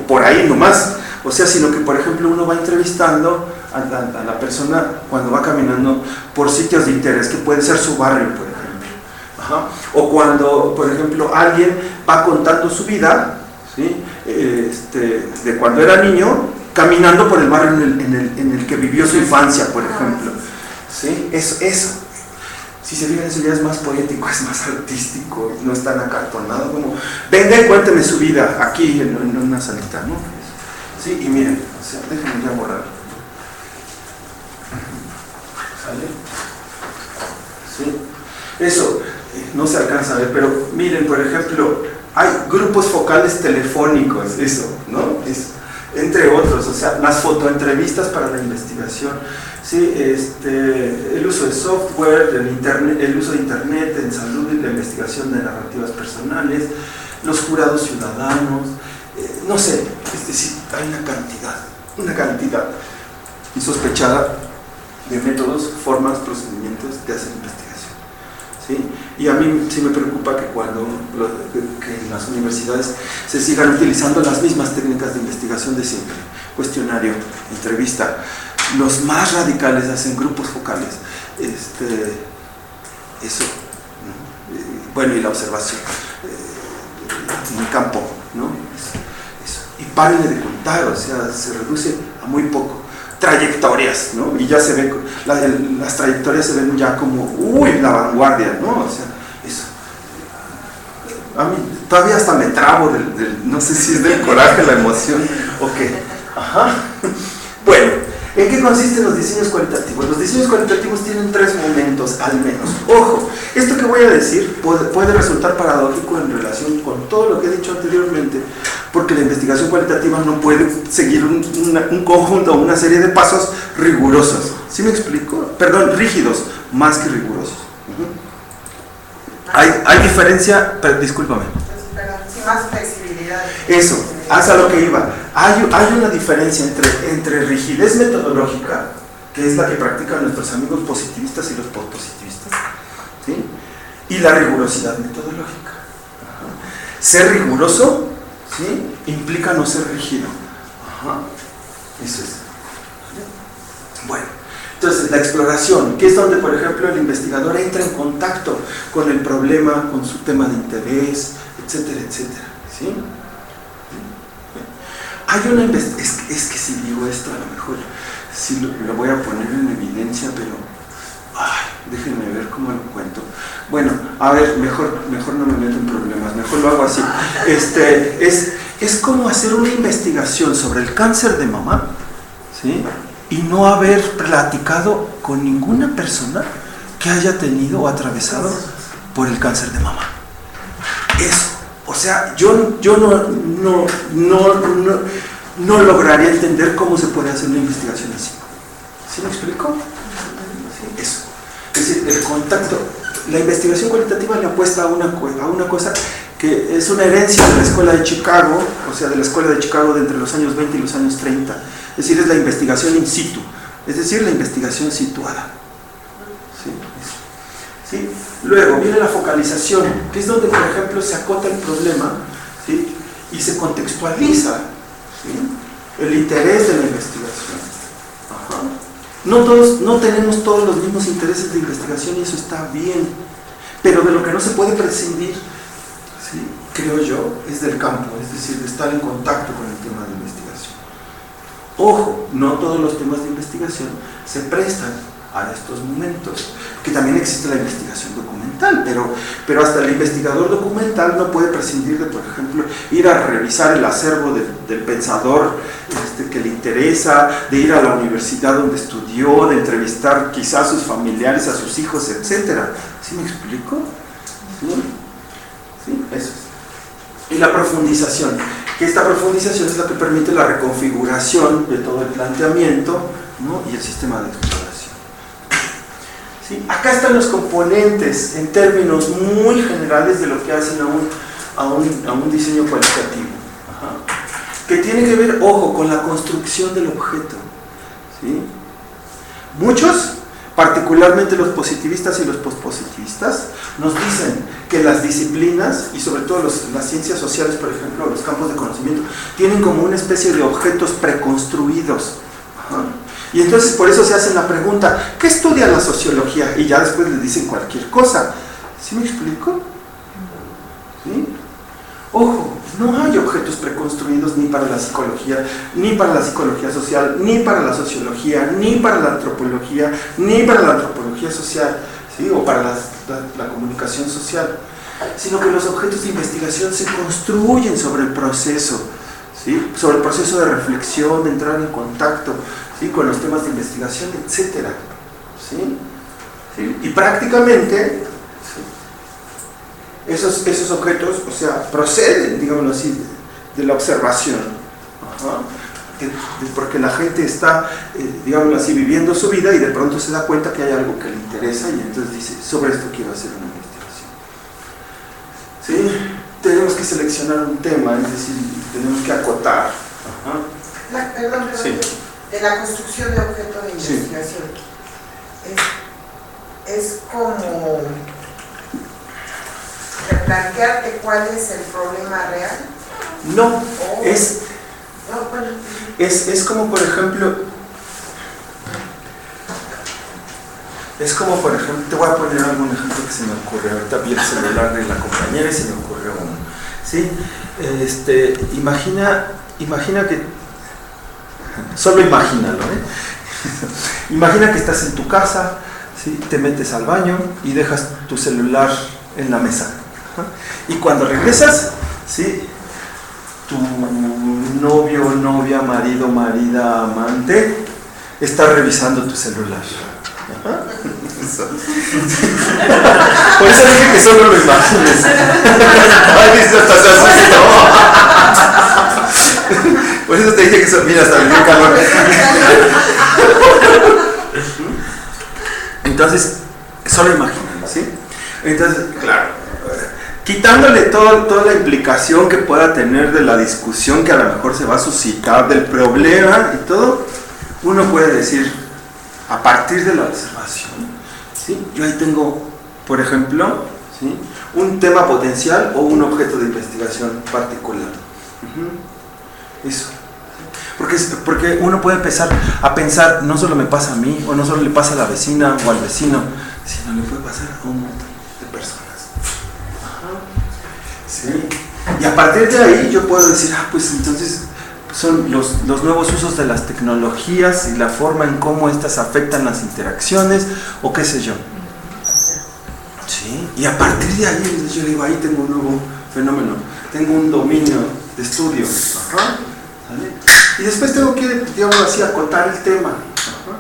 por ahí nomás, o sea, sino que por ejemplo uno va entrevistando a la persona cuando va caminando por sitios de interés, que puede ser su barrio, por ejemplo. Ajá. O cuando, por ejemplo, alguien va contando su vida, ¿sí? De cuando era niño, caminando por el barrio en el que vivió su infancia, por ejemplo. ¿Sí? Eso. Si se fijan, eso ya es más poético, es más artístico, no es tan acartonado como, venga y cuénteme su vida aquí en una salita, ¿no? Sí, y miren, o sea, déjenme ya borrar. ¿Sale? Sí. Eso, no se alcanza a ver, pero miren, por ejemplo, hay grupos focales telefónicos, eso, ¿no? Entre otros, o sea, las fotoentrevistas para la investigación, ¿sí? El uso de software, el uso de internet en salud y la investigación de narrativas personales, los jurados ciudadanos, no sé, es decir, hay una cantidad insospechada de métodos, formas, procedimientos de hacer investigación, ¿sí? Y a mí sí me preocupa que que en las universidades se sigan utilizando las mismas técnicas de investigación de siempre, cuestionario, entrevista. Los más radicales hacen grupos focales, eso, ¿no? Bueno, y la observación en el campo, ¿no? Eso. Y párenle de contar, o sea, se reduce a muy poco. Trayectorias, ¿no? Y ya se ve, las trayectorias se ven ya como, la vanguardia, ¿no? O sea, eso. A mí todavía hasta me trabo no sé si es del coraje, la emoción, o qué. Ajá. Bueno, ¿en qué consisten los diseños cualitativos? Los diseños cualitativos tienen 3 momentos, al menos. Ojo, esto que voy a decir puede resultar paradójico en relación con todo lo que he dicho anteriormente, porque la investigación cualitativa no puede seguir un conjunto o una serie de pasos rigurosos. ¿Sí me explico? Perdón, rígidos, más que rigurosos. Hay diferencia, pero discúlpame. Sí, más flexibilidad. Eso, hasta lo que iba. Hay una diferencia entre rigidez metodológica, que es la que practican nuestros amigos positivistas y los pospositivistas, ¿sí? Y la rigurosidad metodológica. Ajá. Ser riguroso, ¿sí? Implica no ser rígido. Ajá. Eso es. Bueno, entonces la exploración, que es donde, por ejemplo, el investigador entra en contacto con el problema, con su tema de interés, etcétera, etcétera, ¿sí? Hay una investigación, es que si digo esto, a lo mejor sí lo voy a poner en evidencia, pero déjenme ver cómo lo cuento. Bueno, a ver, mejor no me meto en problemas, mejor lo hago así. Es como hacer una investigación sobre el cáncer de mama, ¿sí? Y no haber platicado con ninguna persona que haya tenido o atravesado por el cáncer de mama. Eso. O sea, yo no lograría entender cómo se puede hacer una investigación así. ¿Sí me explico? Sí, eso. Es decir, el contacto, la investigación cualitativa le apuesta a una cosa que es una herencia de la escuela de Chicago, o sea, de la escuela de Chicago de entre los años 20 y los años 30. Es decir, es la investigación in situ, es decir, la investigación situada. ¿Sí? ¿Sí? Luego viene la focalización, que es donde, por ejemplo, se acota el problema, ¿sí? Y se contextualiza, ¿sí? El interés de la investigación. Ajá. No tenemos todos los mismos intereses de investigación y eso está bien, pero de lo que no se puede prescindir, ¿sí?, creo yo, es del campo, es decir, de estar en contacto con el tema de investigación. Ojo, no todos los temas de investigación se prestan a estos momentos, que también existe la investigación documental, pero hasta el investigador documental no puede prescindir de, por ejemplo, ir a revisar el acervo del pensador que le interesa, de ir a la universidad donde estudió, de entrevistar quizás a sus familiares, a sus hijos, etc. ¿Sí me explico? ¿Sí? Eso es. Y la profundización, que esta profundización es la que permite la reconfiguración de todo el planteamiento, ¿no?, y el sistema de exploración. ¿Sí? Acá están los componentes en términos muy generales de lo que hacen a un diseño cualitativo. Ajá. Que tiene que ver, ojo, con la construcción del objeto. ¿Sí? Muchos, particularmente los positivistas y los pospositivistas, nos dicen que las disciplinas, y sobre todo las ciencias sociales, por ejemplo, los campos de conocimiento, tienen como una especie de objetos preconstruidos. Ajá. Y entonces por eso se hacen la pregunta, ¿qué estudia la sociología? Y ya después le dicen cualquier cosa. ¿Sí me explico? ¿Sí? Ojo, no hay objetos preconstruidos ni para la psicología, ni para la psicología social, ni para la sociología, ni para la antropología, ni para la antropología social, ¿sí?, o para la comunicación social, sino que los objetos de investigación se construyen sobre el proceso, ¿sí?, sobre el proceso de reflexión, de entrar en contacto, ¿sí?, con los temas de investigación, etc. ¿Sí? ¿Sí? Y prácticamente, ¿sí?, esos objetos, o sea, proceden, digámoslo así, de la observación. Ajá. Porque la gente está, digámoslo así, viviendo su vida y de pronto se da cuenta que hay algo que le interesa y entonces dice, sobre esto quiero hacer una investigación. ¿Sí? Tenemos que seleccionar un tema, es decir, tenemos que acotar. Ajá. Perdón, Sí. De la construcción de objeto de investigación. Sí. Es como replantearte cuál es el problema real. No, es como por ejemplo, te voy a poner algún ejemplo que se me ocurre. Ahorita vi el celular de la compañera y se me ocurrió uno. ¿Sí? Imagina que, solo imagínalo, imagina que estás en tu casa, ¿sí?, te metes al baño y dejas tu celular en la mesa. Y cuando regresas, ¿sí?, tu novio, novia, marido, marida, amante está revisando tu celular. Por eso dije que solo lo imagines. Por eso te dije que mira, hasta me dio calor. Entonces, solo imagínalo, ¿sí? Entonces, claro, quitándole toda la implicación que pueda tener de la discusión que a lo mejor se va a suscitar, del problema y todo, uno puede decir, a partir de la observación, ¿sí?, yo ahí tengo, por ejemplo, ¿sí?, un tema potencial o un objeto de investigación particular. Eso. Porque uno puede empezar a pensar, no solo me pasa a mí, o no solo le pasa a la vecina o al vecino, sino le puede pasar a un montón de personas. ¿Sí? Y a partir de ahí yo puedo decir, pues entonces son los nuevos usos de las tecnologías y la forma en cómo estas afectan las interacciones, o qué sé yo. ¿Sí? Y a partir de ahí yo digo, ahí tengo un nuevo fenómeno, tengo un dominio de estudio. Ajá. ¿Sale? Y después tengo que, digamos así, acotar el tema. Ajá.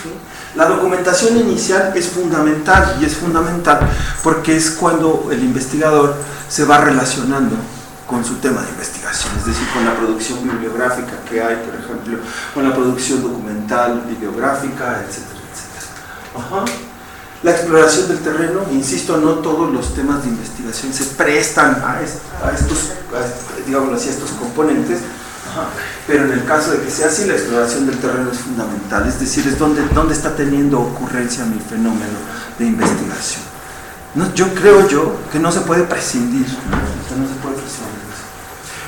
¿Sí? La documentación inicial es fundamental, y es fundamental porque es cuando el investigador se va relacionando con su tema de investigación, es decir, con la producción bibliográfica que hay, por ejemplo, con la producción documental, bibliográfica, etcétera, etcétera. Ajá. La exploración del terreno, insisto, no todos los temas de investigación se prestan a estos componentes. Ajá. Pero en el caso de que sea así, la exploración del terreno es fundamental, es decir, es donde está teniendo ocurrencia mi fenómeno de investigación. No, creo que no se puede prescindir, ¿no? O sea, no se puede prescindir.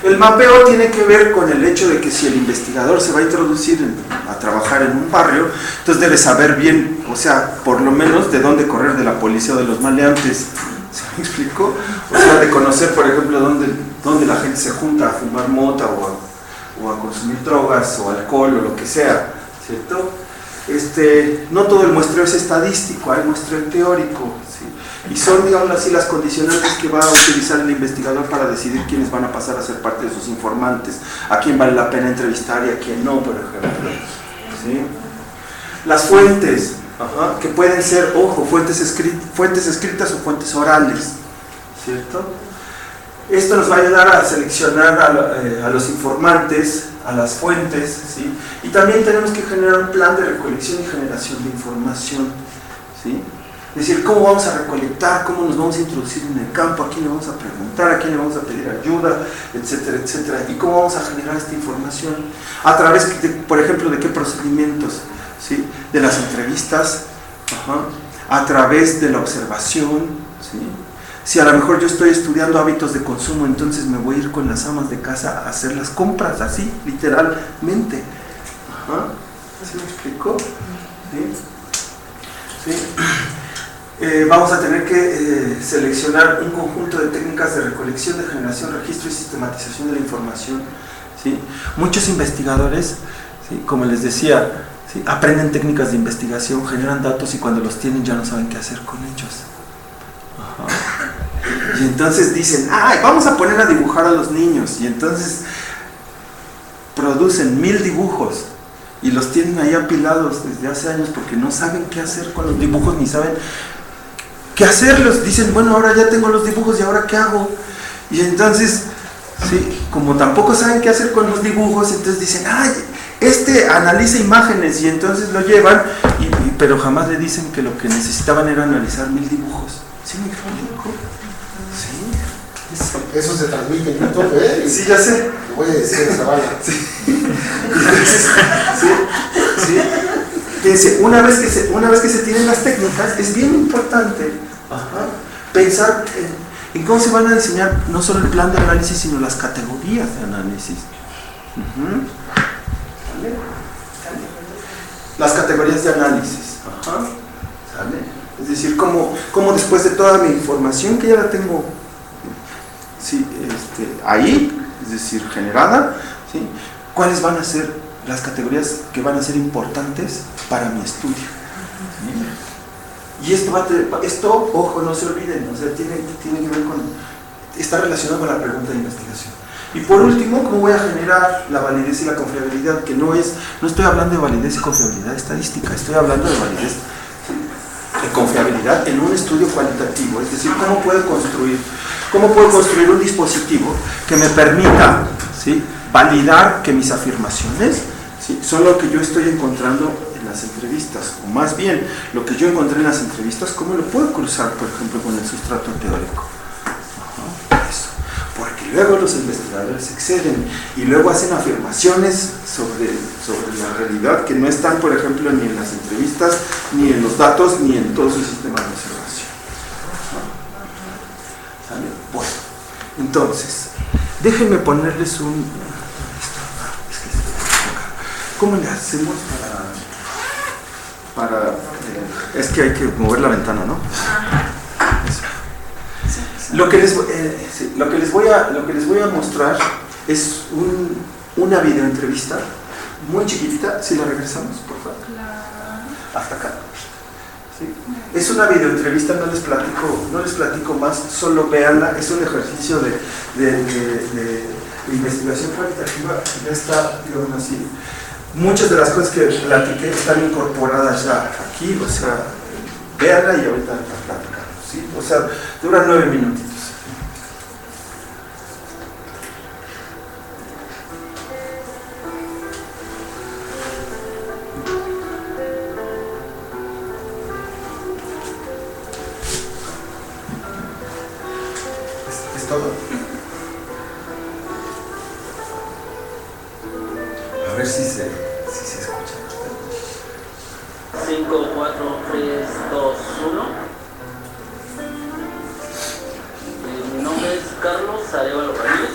El mapeo tiene que ver con el hecho de que si el investigador se va a introducir a trabajar en un barrio, entonces debe saber bien, o sea, por lo menos de dónde correr de la policía o de los maleantes. ¿Se me explicó? O sea, de conocer, por ejemplo, dónde la gente se junta a fumar mota o a consumir drogas o alcohol o lo que sea, ¿cierto? No todo el muestreo es estadístico, hay muestreo teórico, ¿sí? Y son, digamos así, las condicionantes que va a utilizar el investigador para decidir quiénes van a pasar a ser parte de sus informantes, a quién vale la pena entrevistar y a quién no, por ejemplo, ¿sí? Las fuentes, que pueden ser, ojo, fuentes escritas o fuentes orales, ¿cierto? Esto nos va a ayudar a seleccionar a los informantes, a las fuentes, ¿sí? Y también tenemos que generar un plan de recolección y generación de información, ¿sí? Es decir, cómo vamos a recolectar, cómo nos vamos a introducir en el campo, a quién le vamos a preguntar, a quién le vamos a pedir ayuda, etcétera, etcétera. Y cómo vamos a generar esta información, a través, por ejemplo, de qué procedimientos, ¿sí? De las entrevistas, a través de la observación, ¿sí? Si a lo mejor yo estoy estudiando hábitos de consumo, entonces me voy a ir con las amas de casa a hacer las compras, así, literalmente. ¿Sí me explico? ¿Sí? ¿Sí? Vamos a tener que seleccionar un conjunto de técnicas de recolección, de generación, registro y sistematización de la información, ¿sí? Muchos investigadores, ¿sí? Como les decía, ¿sí? Aprenden técnicas de investigación, generan datos y cuando los tienen ya no saben qué hacer con ellos. Y entonces dicen, ¡ay, vamos a poner a dibujar a los niños! Y entonces producen 1000 dibujos y los tienen ahí apilados desde hace años porque no saben qué hacer con los dibujos ni saben qué hacerlos. Dicen, bueno, ahora ya tengo los dibujos y ahora qué hago. Y entonces, ¿sí? Como tampoco saben qué hacer con los dibujos, entonces dicen, ¡ay! Analiza imágenes, y entonces lo llevan, pero jamás le dicen que lo que necesitaban era analizar 1000 dibujos. ¿Sí me explico? Sí. Eso se transmite en YouTube, ¿eh? Sí, ya sé. Lo voy a decir a Zavala. Sí. Entonces, sí. Fíjense, una vez que se tienen las técnicas, es bien importante pensar en cómo se van a diseñar no solo el plan de análisis, sino las categorías de análisis. ¿Sale? Las categorías de análisis. ¿Sale? Es decir, cómo después de toda mi información que ya la tengo, ¿sí? Ahí, es decir, generada, ¿sí? ¿Cuáles van a ser las categorías que van a ser importantes para mi estudio? ¿Sí? Y esto, ojo, no se olviden, o sea, tiene que ver con, está relacionado con la pregunta de investigación. Y por último, ¿cómo voy a generar la validez y la confiabilidad? Que no estoy hablando de validez y confiabilidad estadística, estoy hablando de validez de confiabilidad en un estudio cualitativo. Es decir, ¿cómo puedo construir un dispositivo que me permita, ¿sí? Validar que mis afirmaciones, ¿sí? Son lo que yo estoy encontrando en las entrevistas, o más bien, lo que yo encontré en las entrevistas, ¿cómo lo puedo cruzar, por ejemplo, con el sustrato teórico? Eso. Porque luego los investigadores exceden y luego hacen afirmaciones sobre la realidad que no están, por ejemplo, ni en las entrevistas, ni en los datos, ni en todo su sistema de observación. ¿Sale? Bueno, entonces, déjenme ponerles ¿cómo le hacemos para es que hay que mover la ventana, ¿no? Lo que les voy a mostrar es una videoentrevista muy chiquitita. Si la regresamos, por favor. Hasta acá. ¿Sí? Es una videoentrevista, no les platico más, solo véanla. Es un ejercicio de investigación cualitativa. Ya está, digamos así. Muchas de las cosas que platiqué están incorporadas ya aquí, o sea, véanla y ahorita la platicamos, ¿sí? O sea, dura 9 minutitos. ¿Es todo? A ver si se escucha. 5, 4, 3, 2, 1. Mi nombre es Carlos Arevalo Ramírez.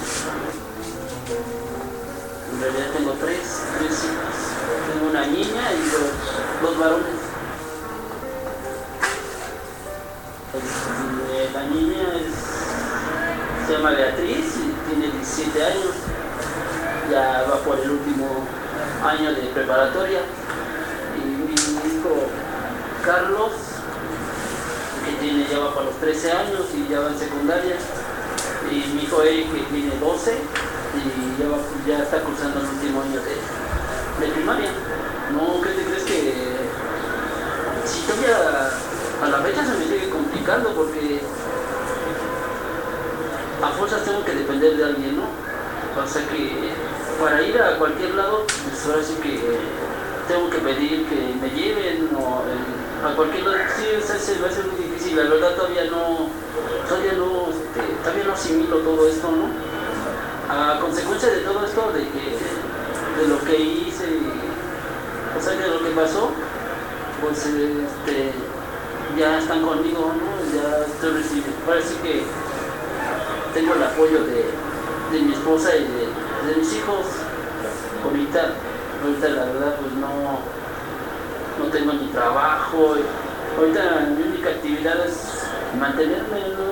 La niña se llama Beatriz y tiene 17 años. Ya va por el último año de preparatoria. Y mi hijo Carlos, que ya va para los 13 años y ya va en secundaria. Y mi hijo Eric, que tiene 12 y ya está cursando el último año de primaria. No, ¿qué te crees que si todavía a la fecha se me sigue complicando porque a fuerzas tengo que depender de alguien, ¿no? O sea que para ir a cualquier lado, pues ahora sí que tengo que pedir que me lleven o a cualquier lado. Sí, se me hace muy difícil, la verdad todavía no asimilo todo esto, ¿no? A consecuencia de todo esto, de lo que hice, o sea, de lo que pasó, pues ya están conmigo, ¿no? Ya estoy recibiendo. Parece que tengo el apoyo de mi esposa y de mis hijos. Ahorita la verdad pues no tengo ni trabajo. Ahorita mi única actividad es mantenerme, ¿no?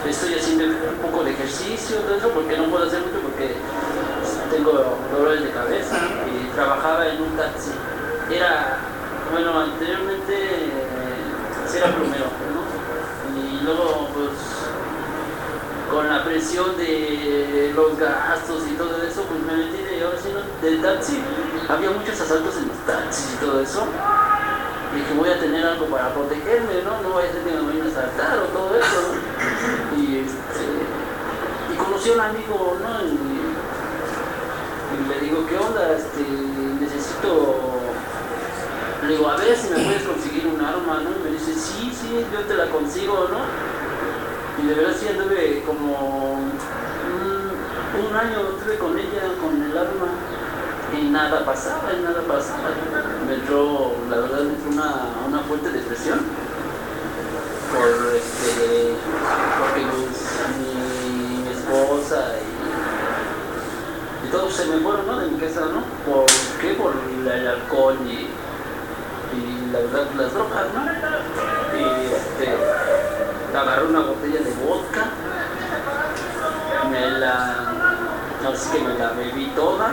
Estoy haciendo un poco de ejercicio, todo eso, porque no puedo hacer mucho porque tengo dolores de cabeza y trabajaba en un taxi. Anteriormente era plomero, ¿no? Y luego pues con la presión de los gastos y todo eso, pues me metí del taxi. Había muchos asaltos en los taxis y todo eso. Dije, voy a tener algo para protegerme, ¿no? No vaya a ser que me vayan a asaltar o todo eso, ¿no? Y conocí a un amigo, ¿no? Y le digo, ¿qué onda? Necesito... Le digo, a ver si me puedes conseguir un arma, ¿no? Y me dice, sí, yo te la consigo, ¿no? Y de verdad sí anduve como un año estuve con ella, con el arma, y nada pasaba. Me entró una fuerte depresión porque pues, mi esposa y todos se me fueron, ¿no? De mi casa, ¿no? ¿Por qué? Por el alcohol y la verdad las drogas, ¿no? Y agarré una botella de vodka, así que me la bebí toda.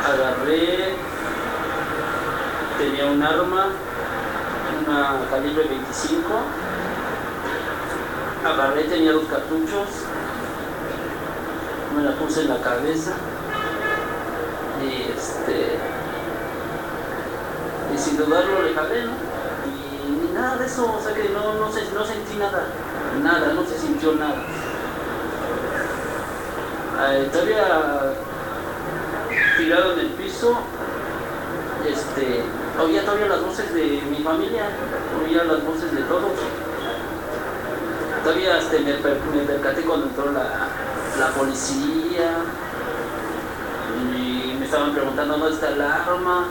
Agarré, tenía un arma, una calibre 25. Agarré, tenía 2 cartuchos, me la puse en la cabeza y sin dudarlo le jalé, ¿no? Y ni nada de eso, o sea que no sentí nada, no se sintió nada. Todavía tirado en el piso, oía todavía las voces de mi familia, oía las voces de todos. Todavía me percaté cuando entró la policía y me estaban preguntando dónde está el arma,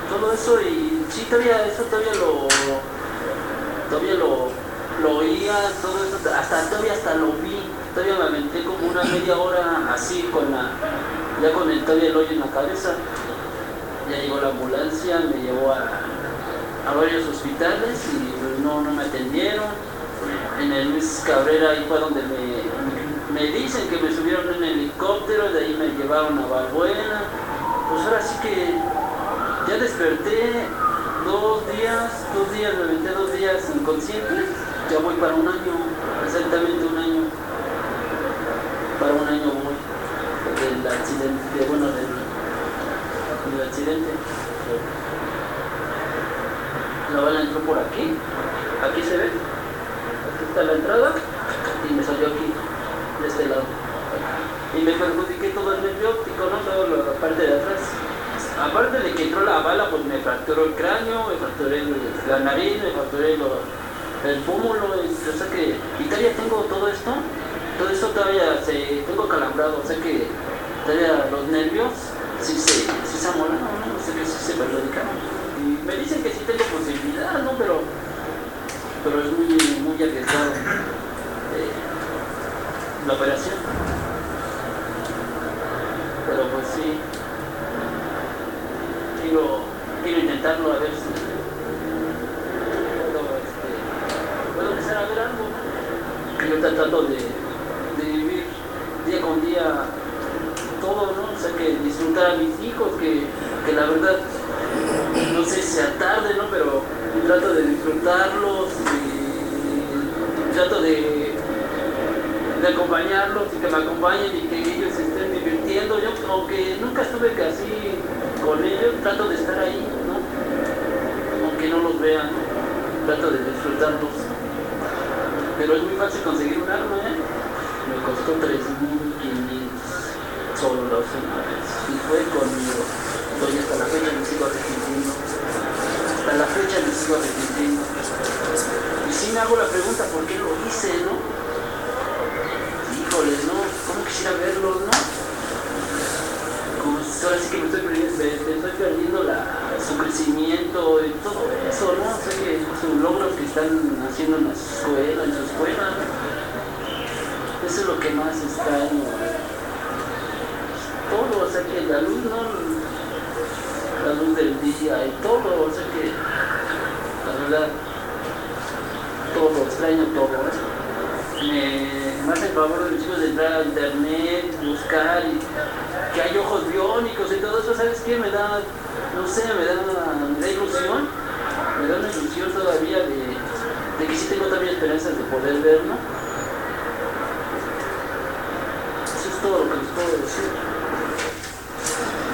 todo eso. Y sí, todavía lo oía, todo eso, hasta lo vi. Todavía me aventé como una media hora así todavía el hoyo en la cabeza. Ya llegó la ambulancia, me llevó a varios hospitales y pues no me atendieron. En el Luis Cabrera ahí fue donde me dicen que me subieron en el helicóptero, de ahí me llevaron a Balbuena. Pues ahora sí que ya desperté 2 días, me aventé 2 días inconsciente. Ya voy para un año, exactamente un año. Para un año voy del accidente, del accidente. La bala entró por aquí se ve, aquí está la entrada y me salió aquí, de este lado. Y me perjudiqué todo el nervio óptico, ¿no? Toda la parte de atrás. Aparte de que entró la bala, pues me fracturó el cráneo, me fracturé la nariz, me fracturé el pómulo, o sea que... Y todavía tengo todo esto todavía tengo calambrado, o sea que todavía los nervios sí se amolan, ¿no? O sea que sí se perjudicaron. Y me dicen que sí tengo posibilidad, ¿no? Pero es muy arriesgado la operación. Pero pues sí, quiero intentarlo a ver si puedo porque yo trato de vivir día con día todo, ¿no? O sea, que disfrutar a mis hijos, que la verdad, no sé si sea tarde, ¿no? Pero trato de disfrutarlos y trato de acompañarlos y que me acompañen y que ellos se estén divirtiendo. Yo, aunque nunca estuve casi con ellos, trato de estar ahí, ¿no? Aunque no los vean, trato de disfrutarlos. Pero es muy fácil conseguir un arma, ¿eh? Me costó 3.500 solo la semana. Y fue conmigo. Entonces hasta la fecha me sigo arrepintiendo. Hasta la fecha me sigo arrepintiendo. Y sí me hago la pregunta, ¿por qué lo hice, no? Híjoles, ¿no? ¿Cómo quisiera verlos, no? Como si ahora sí que me estoy perdiendo su crecimiento y todo eso, ¿no? O sea, que sus logros que están haciendo en su escuela, ¿no? Eso es lo que más extraño. Todo, o sea, que la luz, ¿no? La luz del día y todo, o sea que, la verdad, todo, extraño todo, ¿eh? Me hace el favor de los chicos de entrar a internet, buscar y que hay ojos biónicos y todo eso, ¿sabes qué? Me da, no sé, me da ilusión, me da una ilusión todavía de que sí tengo todavía esperanzas de poder ver, ¿no? Eso es todo lo que les puedo decir.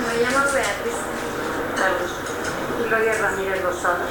Me llamo Beatriz Carlos y Gloria Ramírez Rosado.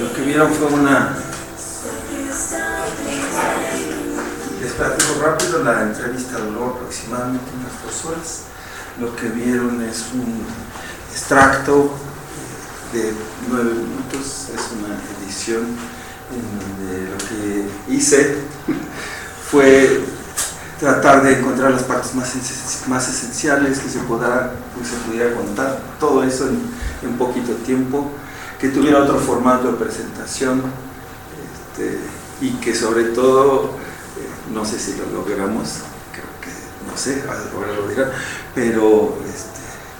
Lo que vieron fue una... Les platico rápido, la entrevista duró aproximadamente unas 2 horas. Lo que vieron es un extracto de 9 minutos, es una edición en donde lo que hice fue tratar de encontrar las partes más esenciales que se pudiera contar, todo eso en poquito tiempo, que tuviera otro formato de presentación y que sobre todo, no sé si lo logramos, creo que, no sé, ahora lo dirán, pero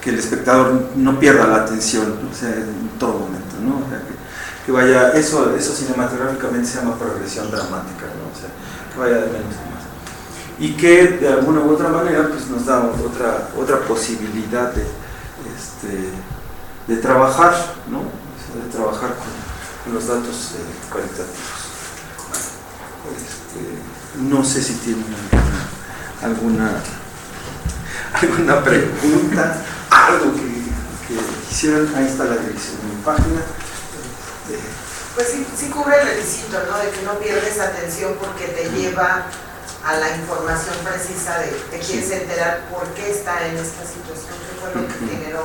que el espectador no pierda la atención, o sea, en todo momento, ¿no? O sea, que vaya, eso cinematográficamente se llama progresión dramática, ¿no? O sea, que vaya de menos a más. Y que de alguna u otra manera pues nos da otra posibilidad de trabajar, ¿no? O sea, de trabajar con los datos cualitativos. No sé si tienen alguna pregunta, algo que quisieran. Ahí está la dirección de mi página. Pues sí cubre el requisito, ¿no? De que no pierdes atención porque te lleva a la información precisa de te quieres enterar por qué está en esta situación, qué fue lo que generó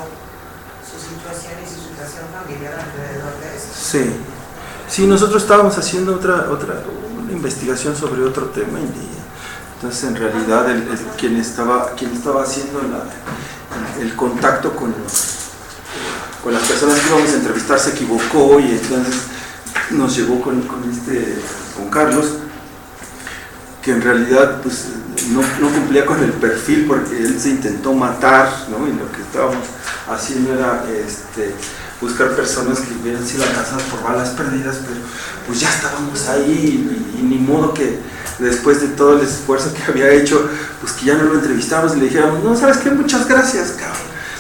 su situación y su situación familiar alrededor de eso. Sí, nosotros estábamos haciendo una investigación sobre otro tema y entonces en realidad quien estaba haciendo el contacto con las personas que íbamos a entrevistar se equivocó y entonces nos llevó con Carlos, que en realidad pues no cumplía con el perfil porque él se intentó matar, ¿no? Y lo que estábamos haciendo era buscar personas que hubieran sido alcanzadas por balas perdidas, pero pues ya estábamos ahí y ni modo que después de todo el esfuerzo que había hecho, pues que ya no lo entrevistamos y le dijéramos, no, ¿sabes qué? Muchas gracias, cabrón.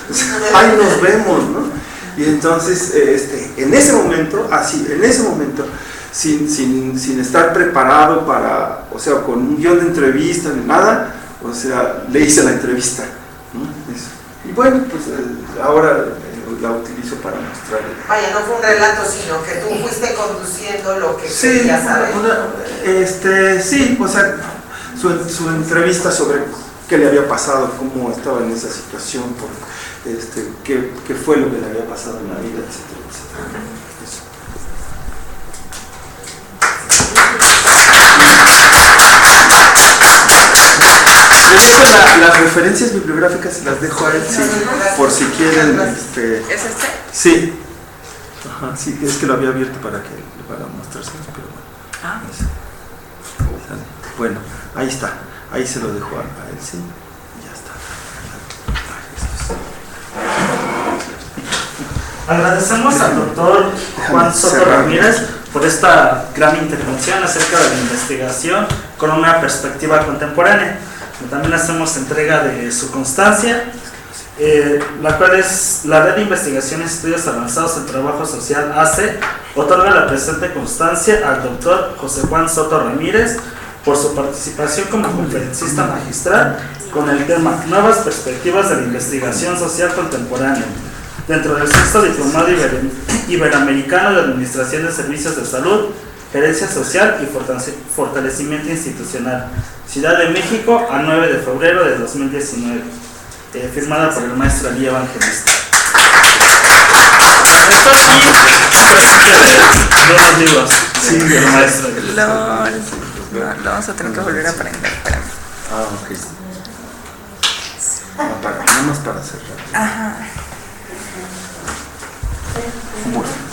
O sea, ahí nos vemos, ¿no? Y entonces, en ese momento, sin estar preparado para, o sea, con un guión de entrevista ni nada, o sea, le hice la entrevista, ¿no? Eso. Y bueno, pues ahora la utilizo para mostrar. Vaya, no fue un relato, sino que tú fuiste conduciendo lo que Sí, querías saber. sí, o sea, su entrevista sobre qué le había pasado, cómo estaba en esa situación, qué fue lo que le había pasado en la vida, etcétera, etcétera. Eso. Las referencias bibliográficas las dejo a él, sí, por si quieren. ¿Es este? Sí. Ajá, sí, es que lo había abierto para mostrárselos, pero bueno. Ah. Sale. Bueno, ahí está. Ahí se lo dejo a él, sí. Ya está. Agradecemos al doctor Juan Soto Ramírez por esta gran intervención acerca de la investigación con una perspectiva contemporánea. También hacemos entrega de su constancia, la cual es la Red de Investigaciones y Estudios Avanzados en Trabajo Social ACE, otorga la presente constancia al doctor José Juan Soto Ramírez por su participación como conferencista magistral con el tema Nuevas Perspectivas de la Investigación Social Contemporánea, dentro del sexto Diplomado Iberoamericano de Administración de Servicios de Salud, Gerencia Social y Fortalecimiento Institucional, Ciudad de México, a 9 de febrero de 2019, firmada por el maestro Elías Evangelista. Esto aquí de unos libros, sí, del maestro. Lo vamos a tener que volver a aprender, espérame. Ok. Nada más para cerrar. Ajá. Bueno.